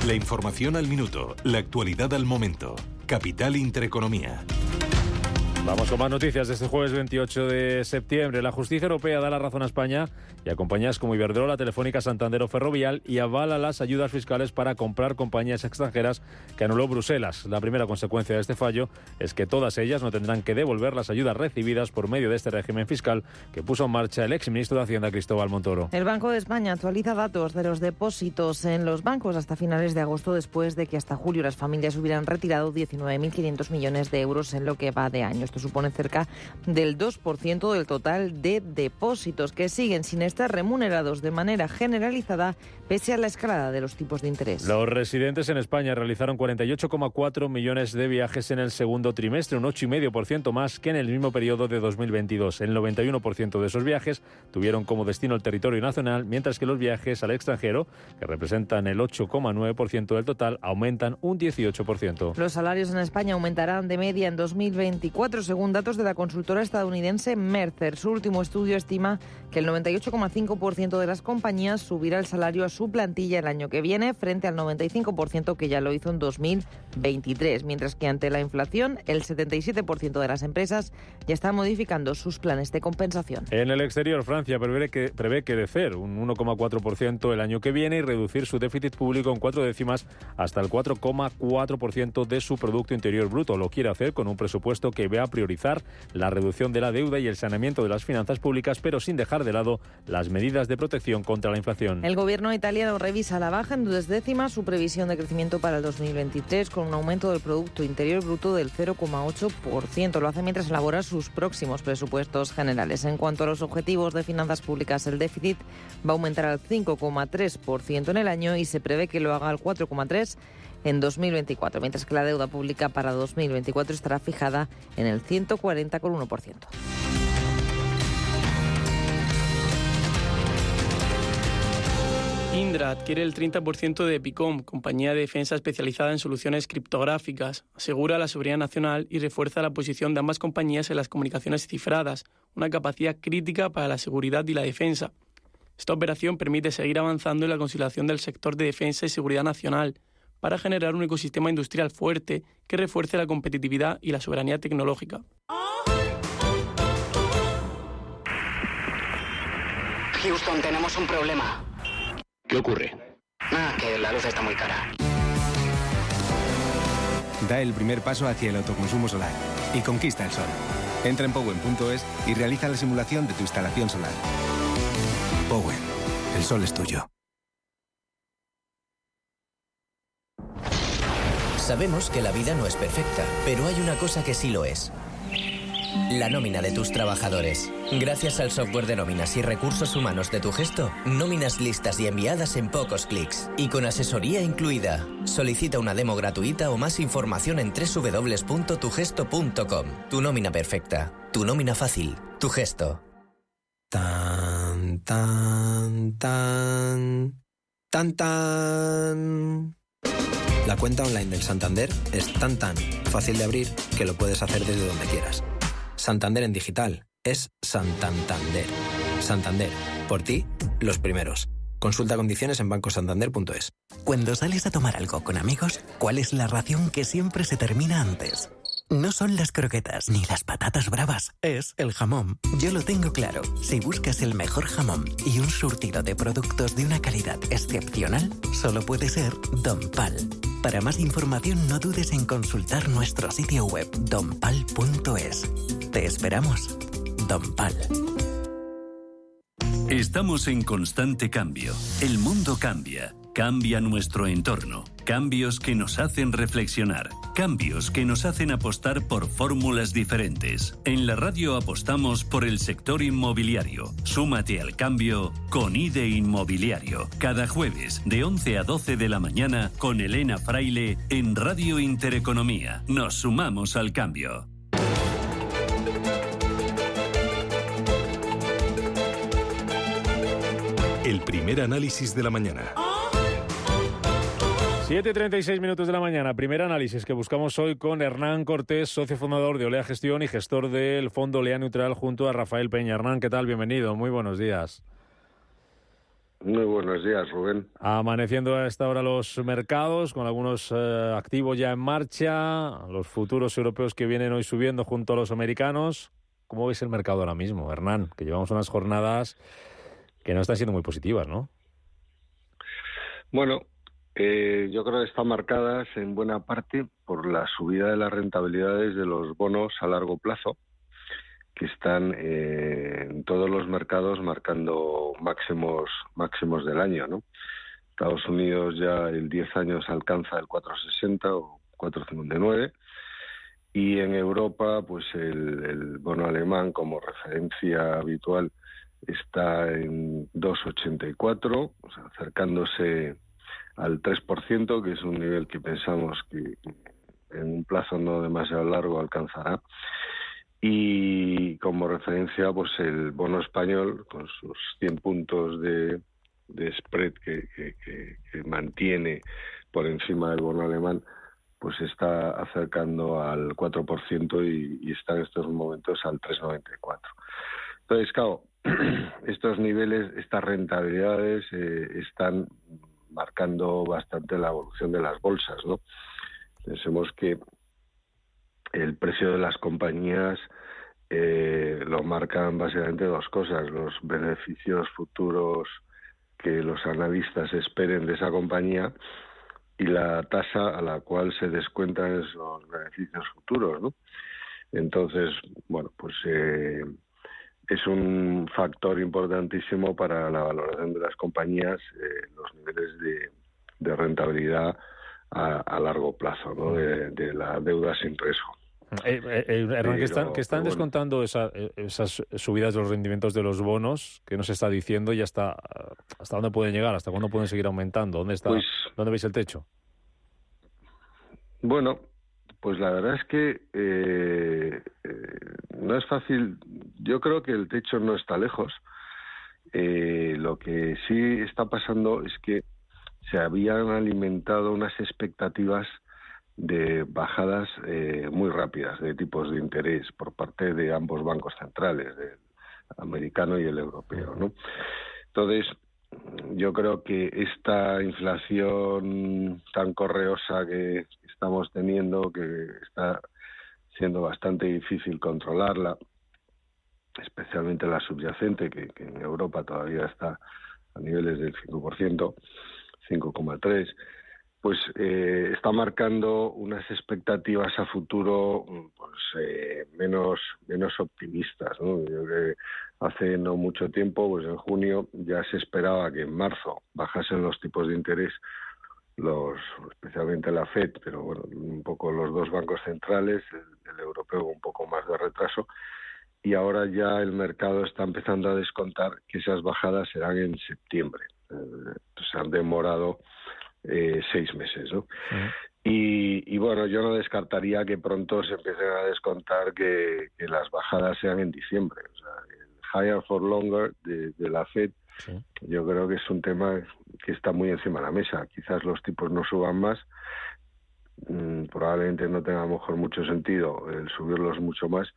La información al minuto, la actualidad al momento. Capital Intereconomía. Vamos con más noticias de este jueves 28 de septiembre. La justicia europea da la razón a España y a compañías como Iberdrola, Telefónica, Santander o Ferrovial y avala las ayudas fiscales para comprar compañías extranjeras que anuló Bruselas. La primera consecuencia de este fallo es que todas ellas no tendrán que devolver las ayudas recibidas por medio de este régimen fiscal que puso en marcha el exministro de Hacienda, Cristóbal Montoro. El Banco de España actualiza datos de los depósitos en los bancos hasta finales de agosto, después de que hasta julio las familias hubieran retirado 19.500 millones de euros en lo que va de año. Esto supone cerca del 2% del total de depósitos que siguen sin estar remunerados de manera generalizada pese a la escalada de los tipos de interés. Los residentes en España realizaron 48,4 millones de viajes en el segundo trimestre, un 8,5% más que en el mismo periodo de 2022. El 91% de esos viajes tuvieron como destino el territorio nacional, mientras que los viajes al extranjero, que representan el 8,9% del total, aumentan un 18%. Los salarios en España aumentarán de media en 2024, según datos de la consultora estadounidense Mercer. Su último estudio estima que el 98,5% de las compañías subirá el salario a su plantilla el año que viene, frente al 95% que ya lo hizo en 2023, mientras que ante la inflación el 77% de las empresas ya están modificando sus planes de compensación. En el exterior, Francia prevé crecer un 1,4% el año que viene y reducir su déficit público en 4 décimas hasta el 4,4% de su Producto Interior Bruto. Lo quiere hacer con un presupuesto que ve a priorizar la reducción de la deuda y el saneamiento de las finanzas públicas, pero sin dejar de lado las medidas de protección contra la inflación. El gobierno italiano revisa a la baja en 2 décimas su previsión de crecimiento para el 2023, con un aumento del Producto Interior Bruto del 0,8%. Lo hace mientras elabora sus próximos presupuestos generales. En cuanto a los objetivos de finanzas públicas, el déficit va a aumentar al 5,3% en el año y se prevé que lo haga al 4,3% en 2024, mientras que la deuda pública para 2024 estará fijada en el 140,1%. Indra adquiere el 30% de Epicom, compañía de defensa especializada en soluciones criptográficas, asegura la seguridad nacional y refuerza la posición de ambas compañías en las comunicaciones cifradas, una capacidad crítica para la seguridad y la defensa. Esta operación permite seguir avanzando en la consolidación del sector de defensa y seguridad nacional para generar un ecosistema industrial fuerte que refuerce la competitividad y la soberanía tecnológica. Houston, tenemos un problema. ¿Qué ocurre? Que la luz está muy cara. Da el primer paso hacia el autoconsumo solar y conquista el sol. Entra en Powen.es y realiza la simulación de tu instalación solar. Powen, el sol es tuyo. Sabemos que la vida no es perfecta, pero hay una cosa que sí lo es. La nómina de tus trabajadores. Gracias al software de nóminas y recursos humanos de Tugesto, nóminas listas y enviadas en pocos clics. Y con asesoría incluida. Solicita una demo gratuita o más información en www.tugesto.com. Tu nómina perfecta. Tu nómina fácil. Tugesto. Tan, tan, tan, tan, tan. La cuenta online del Santander es tan fácil de abrir que lo puedes hacer desde donde quieras. Santander en digital es Santander. Santander, por ti, los primeros. Consulta condiciones en bancosantander.es. Cuando sales a tomar algo con amigos, ¿cuál es la ración que siempre se termina antes? No son las croquetas ni las patatas bravas, es el jamón. Yo lo tengo claro. Si buscas el mejor jamón y un surtido de productos de una calidad excepcional, solo puede ser Don Pal. Para más información no dudes en consultar nuestro sitio web donpal.es. Te esperamos. Don Pal. Estamos en constante cambio. El mundo cambia. Cambia nuestro entorno. Cambios que nos hacen reflexionar. Cambios que nos hacen apostar por fórmulas diferentes. En la radio apostamos por el sector inmobiliario. Súmate al cambio con IDE Inmobiliario. Cada jueves de 11 a 12 de la mañana con Elena Fraile en Radio Intereconomía. Nos sumamos al cambio. El primer análisis de la mañana. 7:36 minutos de la mañana. Primer análisis que buscamos hoy con Hernán Cortés, socio fundador de Olea Gestión y gestor del Fondo Olea Neutral, junto a Rafael Peña. Hernán, ¿qué tal? Bienvenido. Muy buenos días. Muy buenos días, Rubén. Amaneciendo a esta hora los mercados, con algunos activos ya en marcha, los futuros europeos que vienen hoy subiendo junto a los americanos. ¿Cómo veis el mercado ahora mismo, Hernán? Que llevamos unas jornadas que no están siendo muy positivas, ¿no? Bueno, yo creo que están marcadas en buena parte por la subida de las rentabilidades de los bonos a largo plazo, que están en todos los mercados marcando máximos del año, ¿no? Estados Unidos ya el 10 años alcanza el 4,60 o 4,59 y en Europa pues el bono alemán como referencia habitual está en 2,84, o sea, acercándose al 3%, que es un nivel que pensamos que en un plazo no demasiado largo alcanzará. Y como referencia, pues el bono español, con sus 100 puntos de spread que mantiene por encima del bono alemán, pues está acercando al 4% y está en estos momentos al 3,94. Entonces, claro, estos niveles, estas rentabilidades están marcando bastante la evolución de las bolsas, ¿no? Pensemos que el precio de las compañías lo marcan básicamente dos cosas: los beneficios futuros que los analistas esperen de esa compañía y la tasa a la cual se descuentan esos beneficios futuros, ¿no? Entonces, bueno, pues es un factor importantísimo para la valoración de las compañías, los niveles de rentabilidad a largo plazo, ¿no? De la deuda sin riesgo. Hernán, que están descontando esas subidas de los rendimientos de los bonos, que nos está diciendo, y hasta dónde pueden llegar, hasta cuándo pueden seguir aumentando, ¿dónde veis el techo? Bueno, pues la verdad es que no es fácil. Yo creo que el techo no está lejos. lo que sí está pasando es que se habían alimentado unas expectativas de bajadas muy rápidas de tipos de interés por parte de ambos bancos centrales, el americano y el europeo, ¿no? Entonces, yo creo que esta inflación tan correosa que estamos teniendo, que está siendo bastante difícil controlarla, especialmente la subyacente, que en Europa todavía está a niveles del 5%, 5,3%, pues está marcando unas expectativas a futuro pues menos optimistas, ¿no? Yo creo que hace no mucho tiempo, pues en junio ya se esperaba que en marzo bajasen los tipos de interés, especialmente la FED, pero bueno, un poco los dos bancos centrales, el europeo un poco más de retraso, y ahora ya el mercado está empezando a descontar que esas bajadas serán en septiembre. Se han demorado 6 meses, ¿no? Y bueno, yo no descartaría que pronto se empiecen a descontar que las bajadas sean en diciembre. O sea, el higher for longer de la FED, yo creo que es un tema que está muy encima de la mesa. Quizás los tipos no suban más, probablemente no tenga a lo mejor mucho sentido el subirlos mucho más,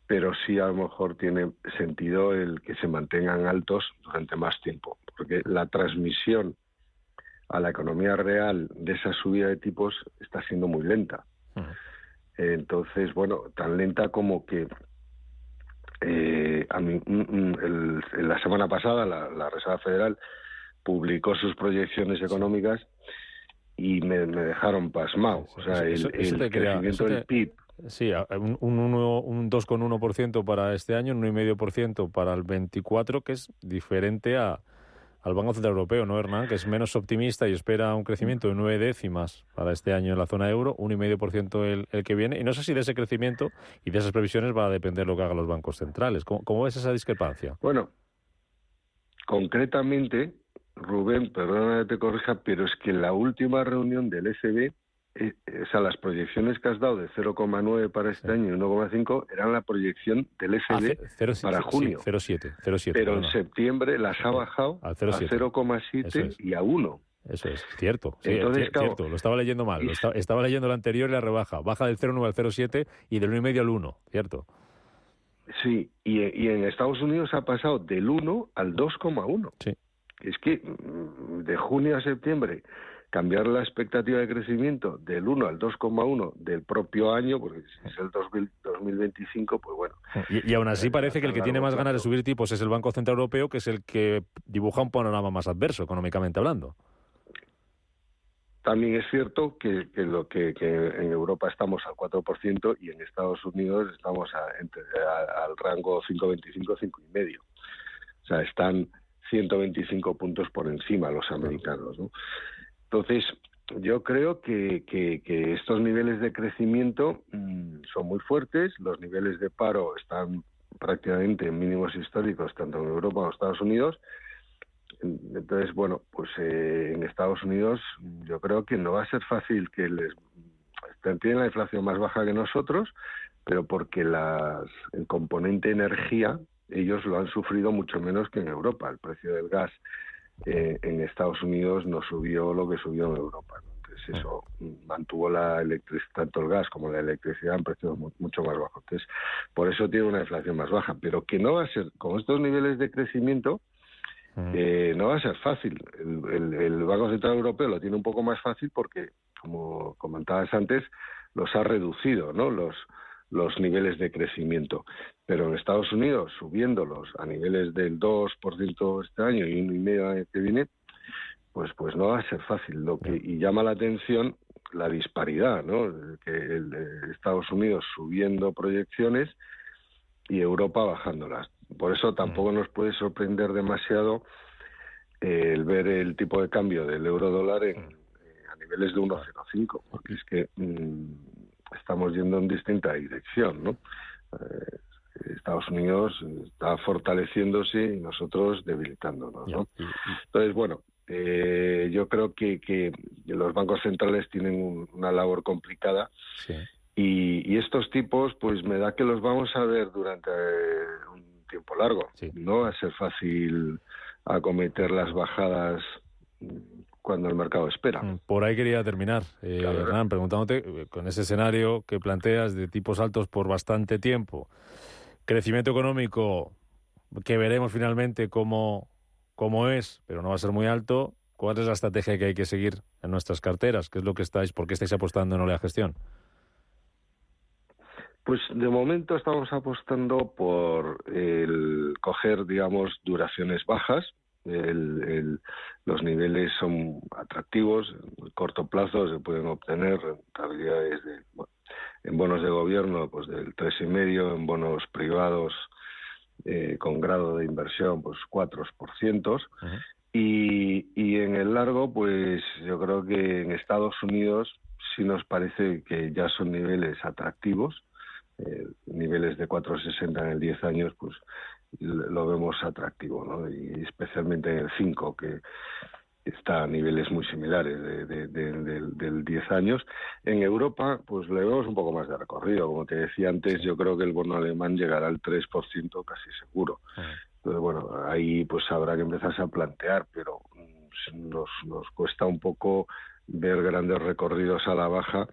pero sí a lo mejor tiene sentido el que se mantengan altos durante más tiempo, porque la transmisión a la economía real de esa subida de tipos está siendo muy lenta. Entonces, bueno, tan lenta como que la semana pasada la Reserva Federal publicó sus proyecciones económicas y me dejaron pasmado. O sea, el crecimiento del PIB. Sí, un 2,1% para este año, un 1,5% para el 24, que es diferente al Banco Central Europeo, ¿no, Hernán? Que es menos optimista y espera un crecimiento de 9 décimas para este año en la zona euro, 1,5% el que viene. Y no sé si de ese crecimiento y de esas previsiones va a depender lo que hagan los bancos centrales. ¿Cómo ves esa discrepancia? Bueno, concretamente, Rubén, perdona que te corrija, pero es que en la última reunión del ECB, o sea, las proyecciones que has dado de 0,9 para este año y 1,5 eran la proyección del ECB para junio. 0,7. Pero en septiembre las ha bajado a 0,7 y a 1. Eso es cierto. Sí, entonces, cierto. Lo estaba leyendo mal. Estaba leyendo lo anterior y la rebaja. Baja del 0,9 al 0,7 y del 1,5 al 1. Cierto. Sí, y en Estados Unidos ha pasado del 1 al 2,1. Sí. Es que de junio a septiembre cambiar la expectativa de crecimiento del 1 al 2,1 del propio año, porque si es el 2025, pues bueno. Y aún así parece que el que tiene más ganas de subir tipos es el Banco Central Europeo, que es el que dibuja un panorama más adverso, económicamente hablando. También es cierto que en Europa estamos al 4% y en Estados Unidos estamos al rango 5,25, 5,5. O sea, están 125 puntos por encima los americanos, ¿no? Entonces, yo creo que estos niveles de crecimiento son muy fuertes, los niveles de paro están prácticamente en mínimos históricos, tanto en Europa como en Estados Unidos. Entonces, bueno, pues en Estados Unidos yo creo que no va a ser fácil que tienen la inflación más baja que nosotros, pero porque el componente energía, ellos lo han sufrido mucho menos que en Europa. El precio del gas en Estados Unidos no subió lo que subió en Europa, ¿no? Entonces eso mantuvo tanto el gas como la electricidad en precios mucho más bajos. Entonces, por eso tiene una inflación más baja, pero que no va a ser, con estos niveles de crecimiento, no va a ser fácil. El Banco Central Europeo lo tiene un poco más fácil porque, como comentabas antes, los ha reducido, ¿no? Los niveles de crecimiento. Pero en Estados Unidos, subiéndolos a niveles del 2% este año y 1,5% el año que viene, pues no va a ser fácil. Y llama la atención la disparidad, ¿no? Que Estados Unidos subiendo proyecciones y Europa bajándolas. Por eso tampoco nos puede sorprender demasiado el ver el tipo de cambio del euro-dólar a niveles de 1,05, porque es que estamos yendo en distinta dirección, ¿no? Estados Unidos está fortaleciéndose y nosotros debilitándonos, ¿no? Entonces, bueno, yo creo que los bancos centrales tienen una labor complicada. Sí. Y estos tipos, pues me da que los vamos a ver durante un tiempo largo. Sí. No va a ser fácil acometer las bajadas cuando el mercado espera. Por ahí quería terminar, Hernán, preguntándote, con ese escenario que planteas de tipos altos por bastante tiempo, crecimiento económico que veremos finalmente cómo es, pero no va a ser muy alto, ¿cuál es la estrategia que hay que seguir en nuestras carteras? ¿Qué es lo que por qué estáis apostando en Olea Gestión? Pues de momento estamos apostando por el coger, digamos, duraciones bajas. Los niveles son atractivos, en corto plazo se pueden obtener rentabilidades en bonos de gobierno pues del 3,5%, en bonos privados con grado de inversión pues 4%. Y en el largo, pues yo creo que en Estados Unidos sí nos parece que ya son niveles atractivos, niveles de 4,60 en el 10 años, pues lo vemos atractivo, ¿no? Y especialmente en el 5, que está a niveles muy similares del 10 años. En Europa, pues le vemos un poco más de recorrido. Como te decía antes, yo creo que el bono alemán llegará al 3% casi seguro. Entonces, bueno, ahí pues habrá que empezarse a plantear, pero nos cuesta un poco ver grandes recorridos a la baja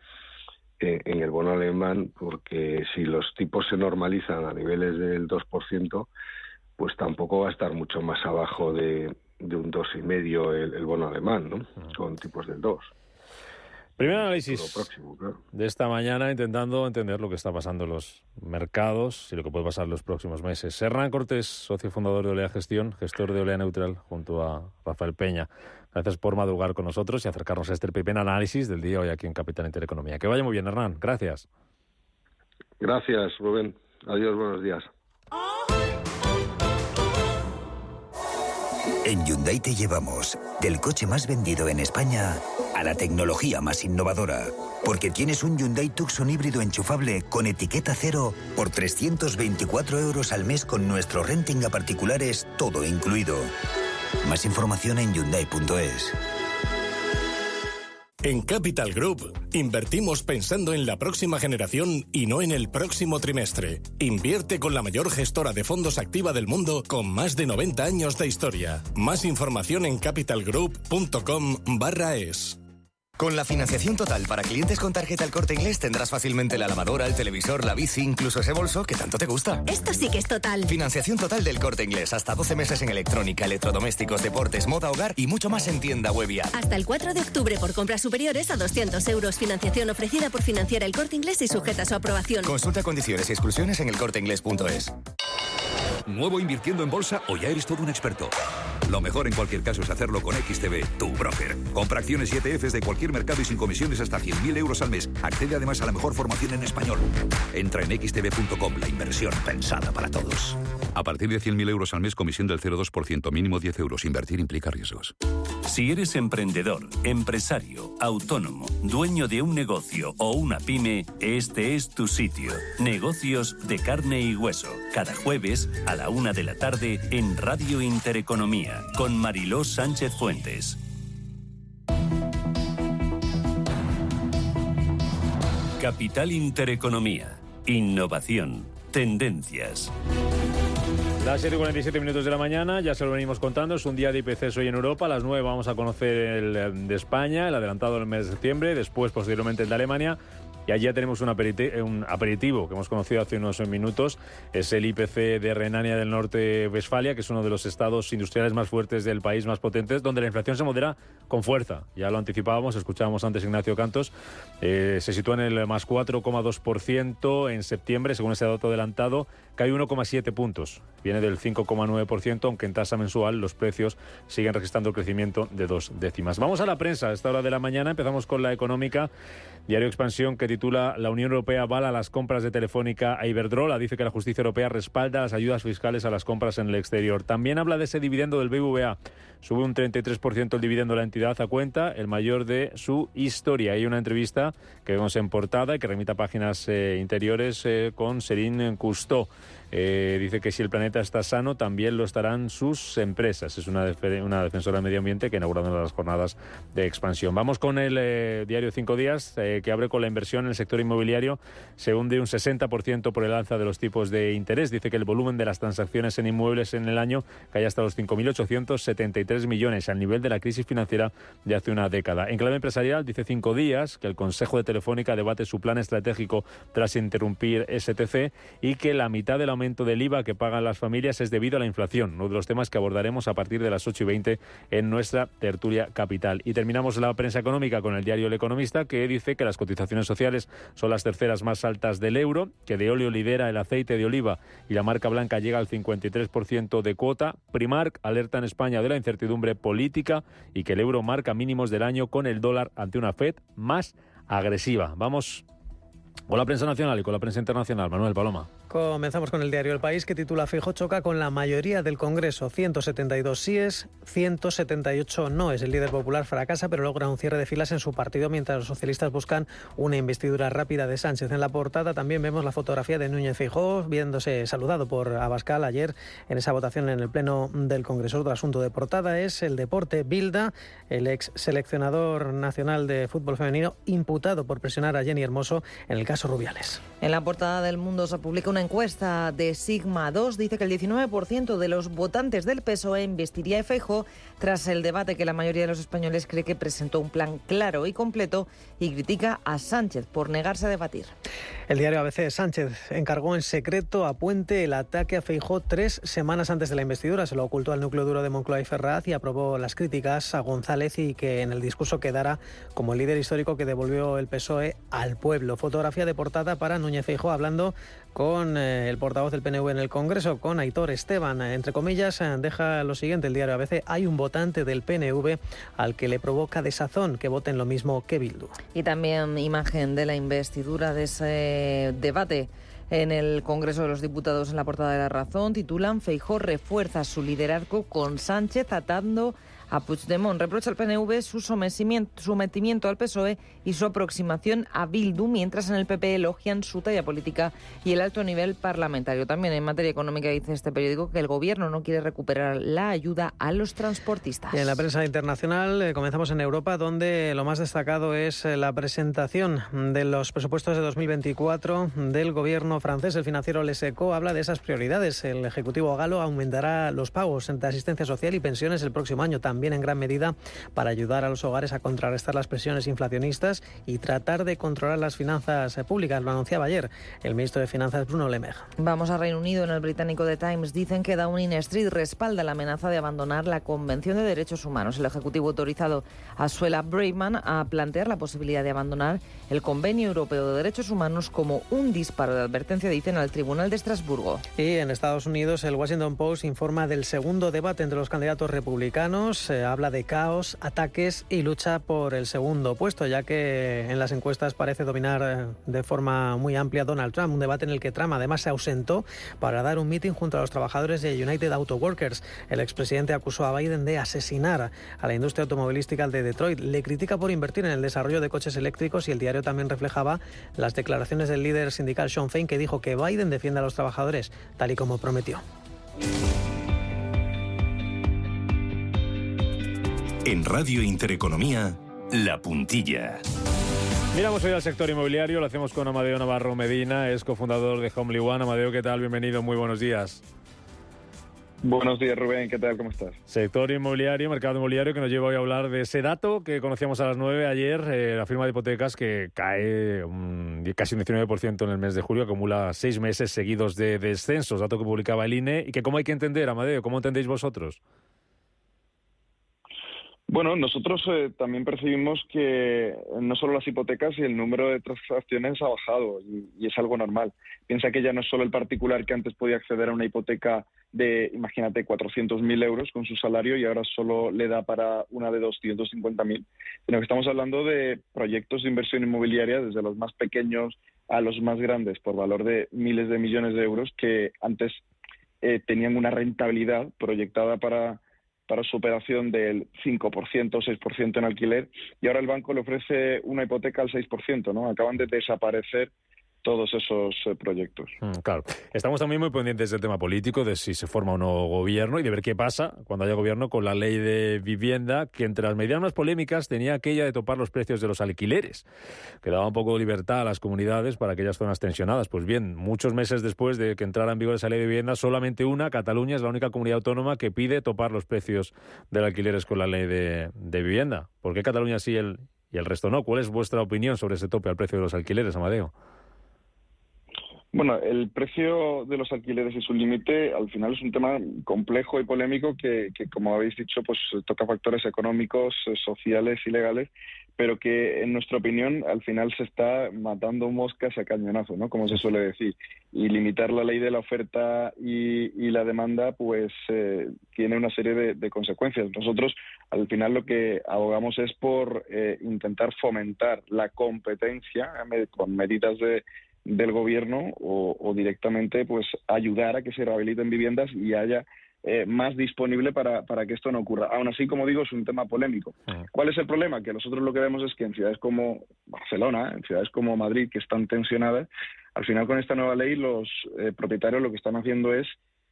en el bono alemán, porque si los tipos se normalizan a niveles del 2%, pues tampoco va a estar mucho más abajo de un 2,5 el bono alemán, ¿no? Con tipos del 2. Primer análisis de esta mañana, intentando entender lo que está pasando en los mercados y lo que puede pasar en los próximos meses. Hernán Cortés, socio fundador de Olea Gestión, gestor de Olea Neutral, junto a Rafael Peña. Gracias por madrugar con nosotros y acercarnos a este primer análisis del día hoy aquí en Capital Intereconomía. Que vaya muy bien, Hernán. Gracias. Gracias, Rubén. Adiós, buenos días. En Hyundai te llevamos del coche más vendido en España a la tecnología más innovadora. Porque tienes un Hyundai Tucson híbrido enchufable con etiqueta cero por 324 € al mes con nuestro renting a particulares, todo incluido. Más información en Hyundai.es. En Capital Group, invertimos pensando en la próxima generación y no en el próximo trimestre. Invierte con la mayor gestora de fondos activa del mundo con más de 90 años de historia. Más información en capitalgroup.com/es. Con la financiación total para clientes con tarjeta El Corte Inglés tendrás fácilmente la lavadora, el televisor, la bici, incluso ese bolso que tanto te gusta. Esto sí que es total. Financiación total del Corte Inglés. Hasta 12 meses en electrónica, electrodomésticos, deportes, moda, hogar y mucho más en tienda web y app. Hasta el 4 de octubre por compras superiores a 200 €. Financiación ofrecida por Financiera El Corte Inglés y sujeta a su aprobación. Consulta condiciones y exclusiones en elcorteinglés.es. ¿Nuevo invirtiendo en bolsa o ya eres todo un experto? Lo mejor en cualquier caso es hacerlo con XTB, tu broker. Compra acciones y ETFs de cualquier mercado y sin comisiones hasta 100.000 € al mes. Accede además a la mejor formación en español. Entra en xtb.com, la inversión pensada para todos. A partir de 100.000 € al mes, comisión del 0,2%, mínimo 10 €. Invertir implica riesgos. Si eres emprendedor, empresario, autónomo, dueño de un negocio o una pyme, este es tu sitio. Negocios de carne y hueso. Cada jueves a la 1 de la tarde en Radio Intereconomía con Mariló Sánchez Fuentes. Capital Intereconomía. Innovación. Tendencias. Las 7:47 de la mañana, ya se lo venimos contando, es un día de IPCs hoy en Europa. A las 9 vamos a conocer el de España, el adelantado del mes de septiembre, después posteriormente el de Alemania. Y allí ya tenemos un aperitivo que hemos conocido hace unos minutos. Es el IPC de Renania del Norte-Westfalia, que es uno de los estados industriales más fuertes del país, más potentes, donde la inflación se modera con fuerza. Ya lo anticipábamos, escuchábamos antes Ignacio Cantos. Se sitúa en el más 4,2% en septiembre, según ese dato adelantado. Cae 1,7 puntos. Viene del 5,9%, aunque en tasa mensual los precios siguen registrando el crecimiento de 2 décimas. Vamos a la prensa a esta hora de la mañana. Empezamos con La Económica. Diario Expansión, que titula: La Unión Europea avala las compras de Telefónica a Iberdrola. Dice que la justicia europea respalda las ayudas fiscales a las compras en el exterior. También habla de ese dividendo del BBVA. Sube un 33% el dividendo de la entidad a cuenta, el mayor de su historia. Hay una entrevista que vemos en portada y que remite a páginas interiores con Serín Custó. dice que si el planeta está sano, también lo estarán sus empresas. Es una defensora del medio ambiente que ha inaugurado una de las jornadas de expansión. Vamos con el diario 5 Días, que abre con la inversión en el sector inmobiliario. Se hunde un 60% por el alza de los tipos de interés. Dice que el volumen de las transacciones en inmuebles en el año cae hasta los 5.873 millones, al nivel de la crisis financiera de hace una década. En clave empresarial, dice 5 Días que el Consejo de Telefónica debate su plan estratégico tras interrumpir STC y que la mitad del aumento del IVA que pagan las familias es debido a la inflación, uno de los temas que abordaremos a partir de las 8:20 en nuestra tertulia capital. Y terminamos la prensa económica con el diario El Economista, que dice que las cotizaciones sociales son las terceras más altas del euro, que de óleo lidera el aceite de oliva y la marca blanca llega al 53% de cuota. Primark alerta en España de la incertidumbre política y que el euro marca mínimos del año con el dólar ante una FED más agresiva. Vamos con la prensa nacional y con la prensa internacional. Manuel Paloma. Comenzamos con el diario El País, que titula: Feijóo choca con la mayoría del Congreso. 172 síes, 178 noes. El líder popular fracasa, pero logra un cierre de filas en su partido, mientras los socialistas buscan una investidura rápida de Sánchez. En la portada también vemos la fotografía de Núñez Feijóo viéndose saludado por Abascal ayer en esa votación en el Pleno del Congreso. Otro asunto de portada es el deporte. Bilda, el ex seleccionador nacional de fútbol femenino, imputado por presionar a Jenny Hermoso en el caso Rubiales. En la portada del Mundo se publica una encuesta de Sigma 2. Dice que el 19% de los votantes del PSOE investiría a Feijóo tras el debate que la mayoría de los españoles cree que presentó un plan claro y completo, y critica a Sánchez por negarse a debatir. El diario ABC: Sánchez encargó en secreto a Puente el ataque a Feijóo 3 semanas antes de la investidura. Se lo ocultó al núcleo duro de Moncloa y Ferraz y aprobó las críticas a González, y que en el discurso quedara como el líder histórico que devolvió el PSOE al pueblo. Fotografía de portada para Núñez Feijóo hablando con el portavoz del PNV en el Congreso, con Aitor Esteban. Entre comillas, deja lo siguiente el diario ABC: hay un votante del PNV al que le provoca desazón que voten lo mismo que Bildu. Y también imagen de la investidura de ese debate en el Congreso de los Diputados. En la portada de La Razón titulan: Feijóo refuerza su liderazgo con Sánchez atando a Puigdemont. Reprocha al PNV su sometimiento al PSOE y su aproximación a Bildu, mientras en el PP elogian su talla política y el alto nivel parlamentario. También en materia económica dice este periódico que el Gobierno no quiere recuperar la ayuda a los transportistas. Y en la prensa internacional comenzamos en Europa, donde lo más destacado es la presentación de los presupuestos de 2024 del Gobierno francés. El financiero Les Echos habla de esas prioridades. El Ejecutivo galo aumentará los pagos de asistencia social y pensiones el próximo año, también en gran medida para ayudar a los hogares a contrarrestar las presiones inflacionistas y tratar de controlar las finanzas públicas. Lo anunciaba ayer el ministro de Finanzas, Bruno Le Maire. Vamos a Reino Unido. En el británico The Times dicen que Downing Street respalda la amenaza de abandonar la Convención de Derechos Humanos. El Ejecutivo ha autorizado a Suella Braverman a plantear la posibilidad de abandonar el Convenio Europeo de Derechos Humanos como un disparo de advertencia, dicen, al Tribunal de Estrasburgo. Y en Estados Unidos, el Washington Post informa del segundo debate entre los candidatos republicanos. Habla de caos, ataques y lucha por el segundo puesto, ya que en las encuestas parece dominar de forma muy amplia Donald Trump. Un debate en el que Trump además se ausentó para dar un mitin junto a los trabajadores de United Auto Workers. El expresidente acusó a Biden de asesinar a la industria automovilística de Detroit. Le critica por invertir en el desarrollo de coches eléctricos, y el diario también reflejaba las declaraciones del líder sindical Shawn Fain, que dijo que Biden defiende a los trabajadores tal y como prometió. En Radio Intereconomía, La Puntilla. Miramos hoy al sector inmobiliario, lo hacemos con Amadeo Navarro Medina, es cofundador de Homely One. Amadeo, ¿qué tal? Bienvenido, muy buenos días. Buenos días, Rubén, ¿qué tal? ¿Cómo estás? Sector inmobiliario, mercado inmobiliario, que nos lleva hoy a hablar de ese dato que conocíamos a las 9 ayer, la firma de hipotecas que cae casi un 19% en el mes de julio, acumula 6 meses seguidos de descensos, dato que publicaba el INE, y que ¿cómo hay que entender, Amadeo? ¿Cómo entendéis vosotros? Bueno, nosotros también percibimos que no solo las hipotecas, y el número de transacciones ha bajado, y es algo normal. Piensa que ya no es solo el particular que antes podía acceder a una hipoteca de, imagínate, 400.000 euros con su salario, y ahora solo le da para una de 250.000, sino que estamos hablando de proyectos de inversión inmobiliaria desde los más pequeños a los más grandes, por valor de miles de millones de euros, que antes tenían una rentabilidad proyectada para su operación del 5% o 6% en alquiler, y ahora el banco le ofrece una hipoteca al 6%, ¿no? Acaban de desaparecer todos esos proyectos. Claro. Estamos también muy pendientes del tema político, de si se forma o no gobierno y de ver qué pasa cuando haya gobierno con la ley de vivienda, que entre las medidas más polémicas tenía aquella de topar los precios de los alquileres, que daba un poco de libertad a las comunidades para aquellas zonas tensionadas. Pues bien, muchos meses después de que entrara en vigor esa ley de vivienda, solamente Cataluña, es la única comunidad autónoma que pide topar los precios de alquileres con la ley de vivienda. ¿Por qué Cataluña sí y el resto no? ¿Cuál es vuestra opinión sobre ese tope al precio de los alquileres, Amadeo? Bueno, el precio de los alquileres y su límite al final es un tema complejo y polémico que, como habéis dicho, pues toca factores económicos, sociales y legales, pero que en nuestra opinión al final se está matando moscas a cañonazo, ¿no? Como se suele decir. Y limitar la ley de la oferta y la demanda pues tiene una serie de consecuencias. Nosotros al final lo que abogamos es por intentar fomentar la competencia con medidas del gobierno o directamente pues ayudar a que se rehabiliten viviendas y haya más disponible para que esto no ocurra. Aún así, como digo, es un tema polémico. ¿Cuál es el problema? Que nosotros lo que vemos es que en ciudades como Barcelona, en ciudades como Madrid, que están tensionadas, al final con esta nueva ley los propietarios lo que están haciendo es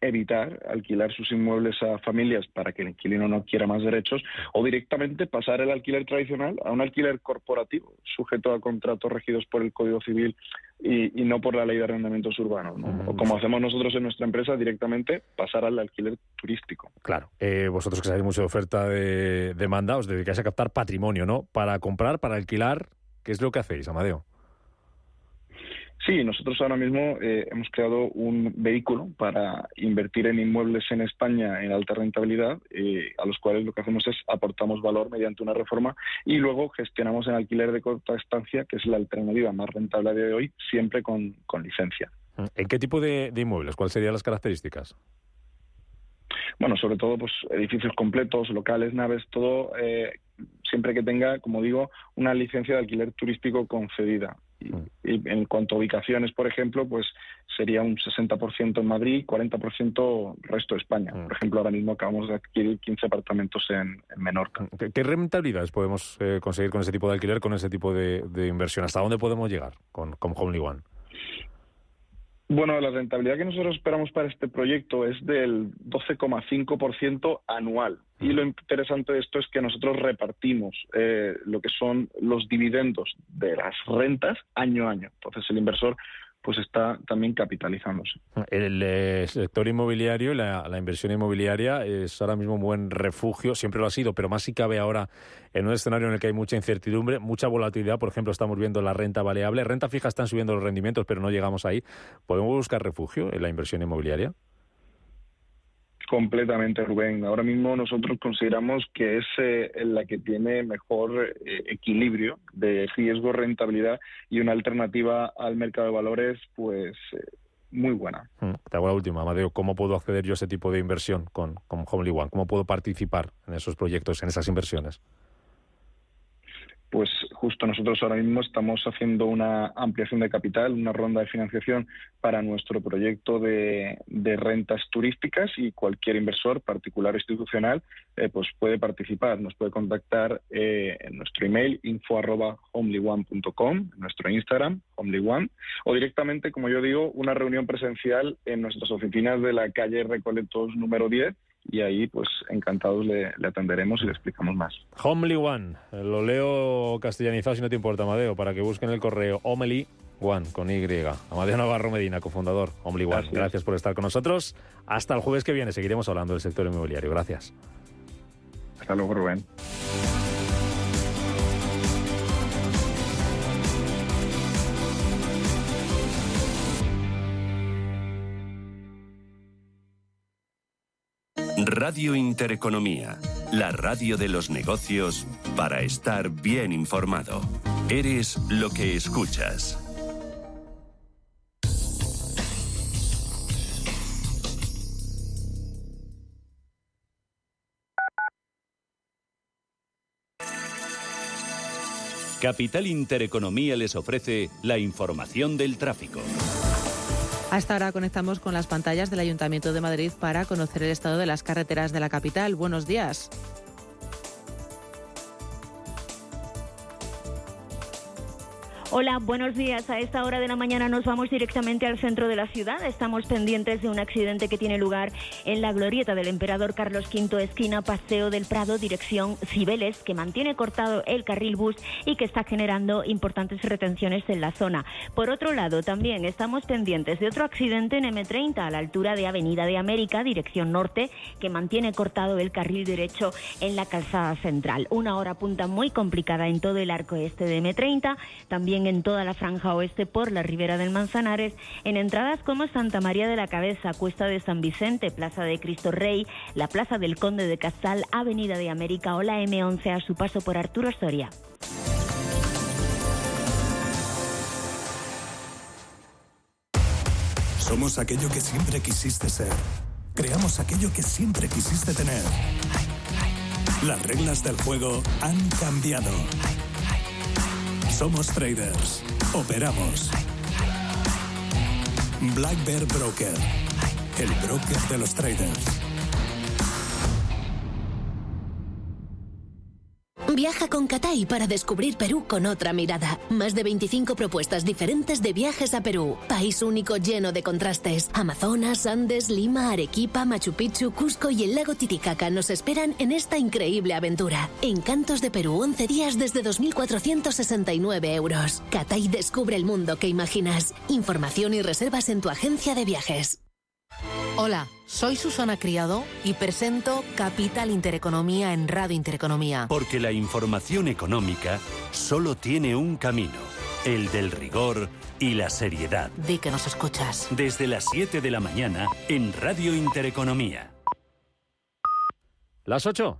evitar alquilar sus inmuebles a familias para que el inquilino no quiera más derechos o directamente pasar el alquiler tradicional a un alquiler corporativo sujeto a contratos regidos por el Código Civil y no por la Ley de Arrendamientos Urbanos, ¿no? O como hacemos nosotros en nuestra empresa, directamente pasar al alquiler turístico. Claro. Vosotros que sabéis mucho de oferta de demanda, os dedicáis a captar patrimonio, ¿no? Para comprar, para alquilar, ¿qué es lo que hacéis, Amadeo? Sí, nosotros ahora mismo hemos creado un vehículo para invertir en inmuebles en España en alta rentabilidad, a los cuales lo que hacemos es aportamos valor mediante una reforma y luego gestionamos en alquiler de corta estancia, que es la alternativa más rentable a día de hoy, siempre con licencia. ¿En qué tipo de inmuebles? ¿Cuáles serían las características? Bueno, sobre todo pues edificios completos, locales, naves, todo siempre que tenga, como digo, una licencia de alquiler turístico concedida. Y en cuanto a ubicaciones, por ejemplo, pues sería un 60% en Madrid, 40% resto de España. Por ejemplo, ahora mismo acabamos de adquirir 15 apartamentos en Menorca. ¿Qué rentabilidades podemos conseguir con ese tipo de alquiler, con ese tipo de inversión? ¿Hasta dónde podemos llegar con Homely One? Bueno, la rentabilidad que nosotros esperamos para este proyecto es del 12,5% anual. Y lo interesante de esto es que nosotros repartimos lo que son los dividendos de las rentas año a año. Entonces el inversor pues está también capitalizándose. El sector inmobiliario, la inversión inmobiliaria es ahora mismo un buen refugio, siempre lo ha sido, pero más si cabe ahora en un escenario en el que hay mucha incertidumbre, mucha volatilidad. Por ejemplo, estamos viendo la renta variable, renta fija están subiendo los rendimientos, pero no llegamos ahí. ¿Podemos buscar refugio en la inversión inmobiliaria? Completamente, Rubén. Ahora mismo nosotros consideramos que es la que tiene mejor equilibrio de riesgo-rentabilidad y una alternativa al mercado de valores, pues muy buena. Te hago la última, Amadeo. ¿Cómo puedo acceder yo a ese tipo de inversión con Homely One? ¿Cómo puedo participar en esos proyectos, en esas inversiones? Pues justo nosotros ahora mismo estamos haciendo una ampliación de capital, una ronda de financiación para nuestro proyecto de rentas turísticas y cualquier inversor, particular o institucional, pues puede participar. Nos puede contactar en nuestro email info@homelyone.com, nuestro Instagram, homelyone, o directamente, como yo digo, una reunión presencial en nuestras oficinas de la calle Recoletos número 10, y ahí pues encantados le atenderemos y le explicamos más. Homely One, lo leo castellanizado si no te importa, Amadeo, para que busquen el correo Homely One con Y. Amadeo Navarro Medina, cofundador Homely One. Gracias por estar con nosotros. Hasta el jueves que viene seguiremos hablando del sector inmobiliario. Gracias. Hasta luego, Rubén. Radio Intereconomía, la radio de los negocios para estar bien informado. Eres lo que escuchas. Capital Intereconomía les ofrece la información del tráfico. Hasta ahora conectamos con las pantallas del Ayuntamiento de Madrid para conocer el estado de las carreteras de la capital. Buenos días. Hola, buenos días. A esta hora de la mañana nos vamos directamente al centro de la ciudad. Estamos pendientes de un accidente que tiene lugar en la glorieta del Emperador Carlos V, esquina Paseo del Prado, dirección Cibeles, que mantiene cortado el carril bus y que está generando importantes retenciones en la zona. Por otro lado, también estamos pendientes de otro accidente en M30 a la altura de Avenida de América, dirección norte, que mantiene cortado el carril derecho en la calzada central. Una hora punta muy complicada en todo el arco este de M30, también en toda la franja oeste por la ribera del Manzanares, en entradas como Santa María de la Cabeza, Cuesta de San Vicente, Plaza de Cristo Rey, la Plaza del Conde de Casal, Avenida de América o la M11 a su paso por Arturo Soria. Somos aquello que siempre quisiste ser. Creamos aquello que siempre quisiste tener. Las reglas del juego han cambiado. Somos traders. Operamos. Black Bear Broker. El broker de los traders. Viaja con Cathay para descubrir Perú con otra mirada. Más de 25 propuestas diferentes de viajes a Perú. País único lleno de contrastes. Amazonas, Andes, Lima, Arequipa, Machu Picchu, Cusco y el lago Titicaca nos esperan en esta increíble aventura. Encantos de Perú, 11 días desde 2.469 euros. Cathay descubre el mundo que imaginas. Información y reservas en tu agencia de viajes. Hola, soy Susana Criado y presento Capital Intereconomía en Radio Intereconomía. Porque la información económica solo tiene un camino, el del rigor y la seriedad. Di que nos escuchas. Desde las 7 de la mañana en Radio Intereconomía. Las 8.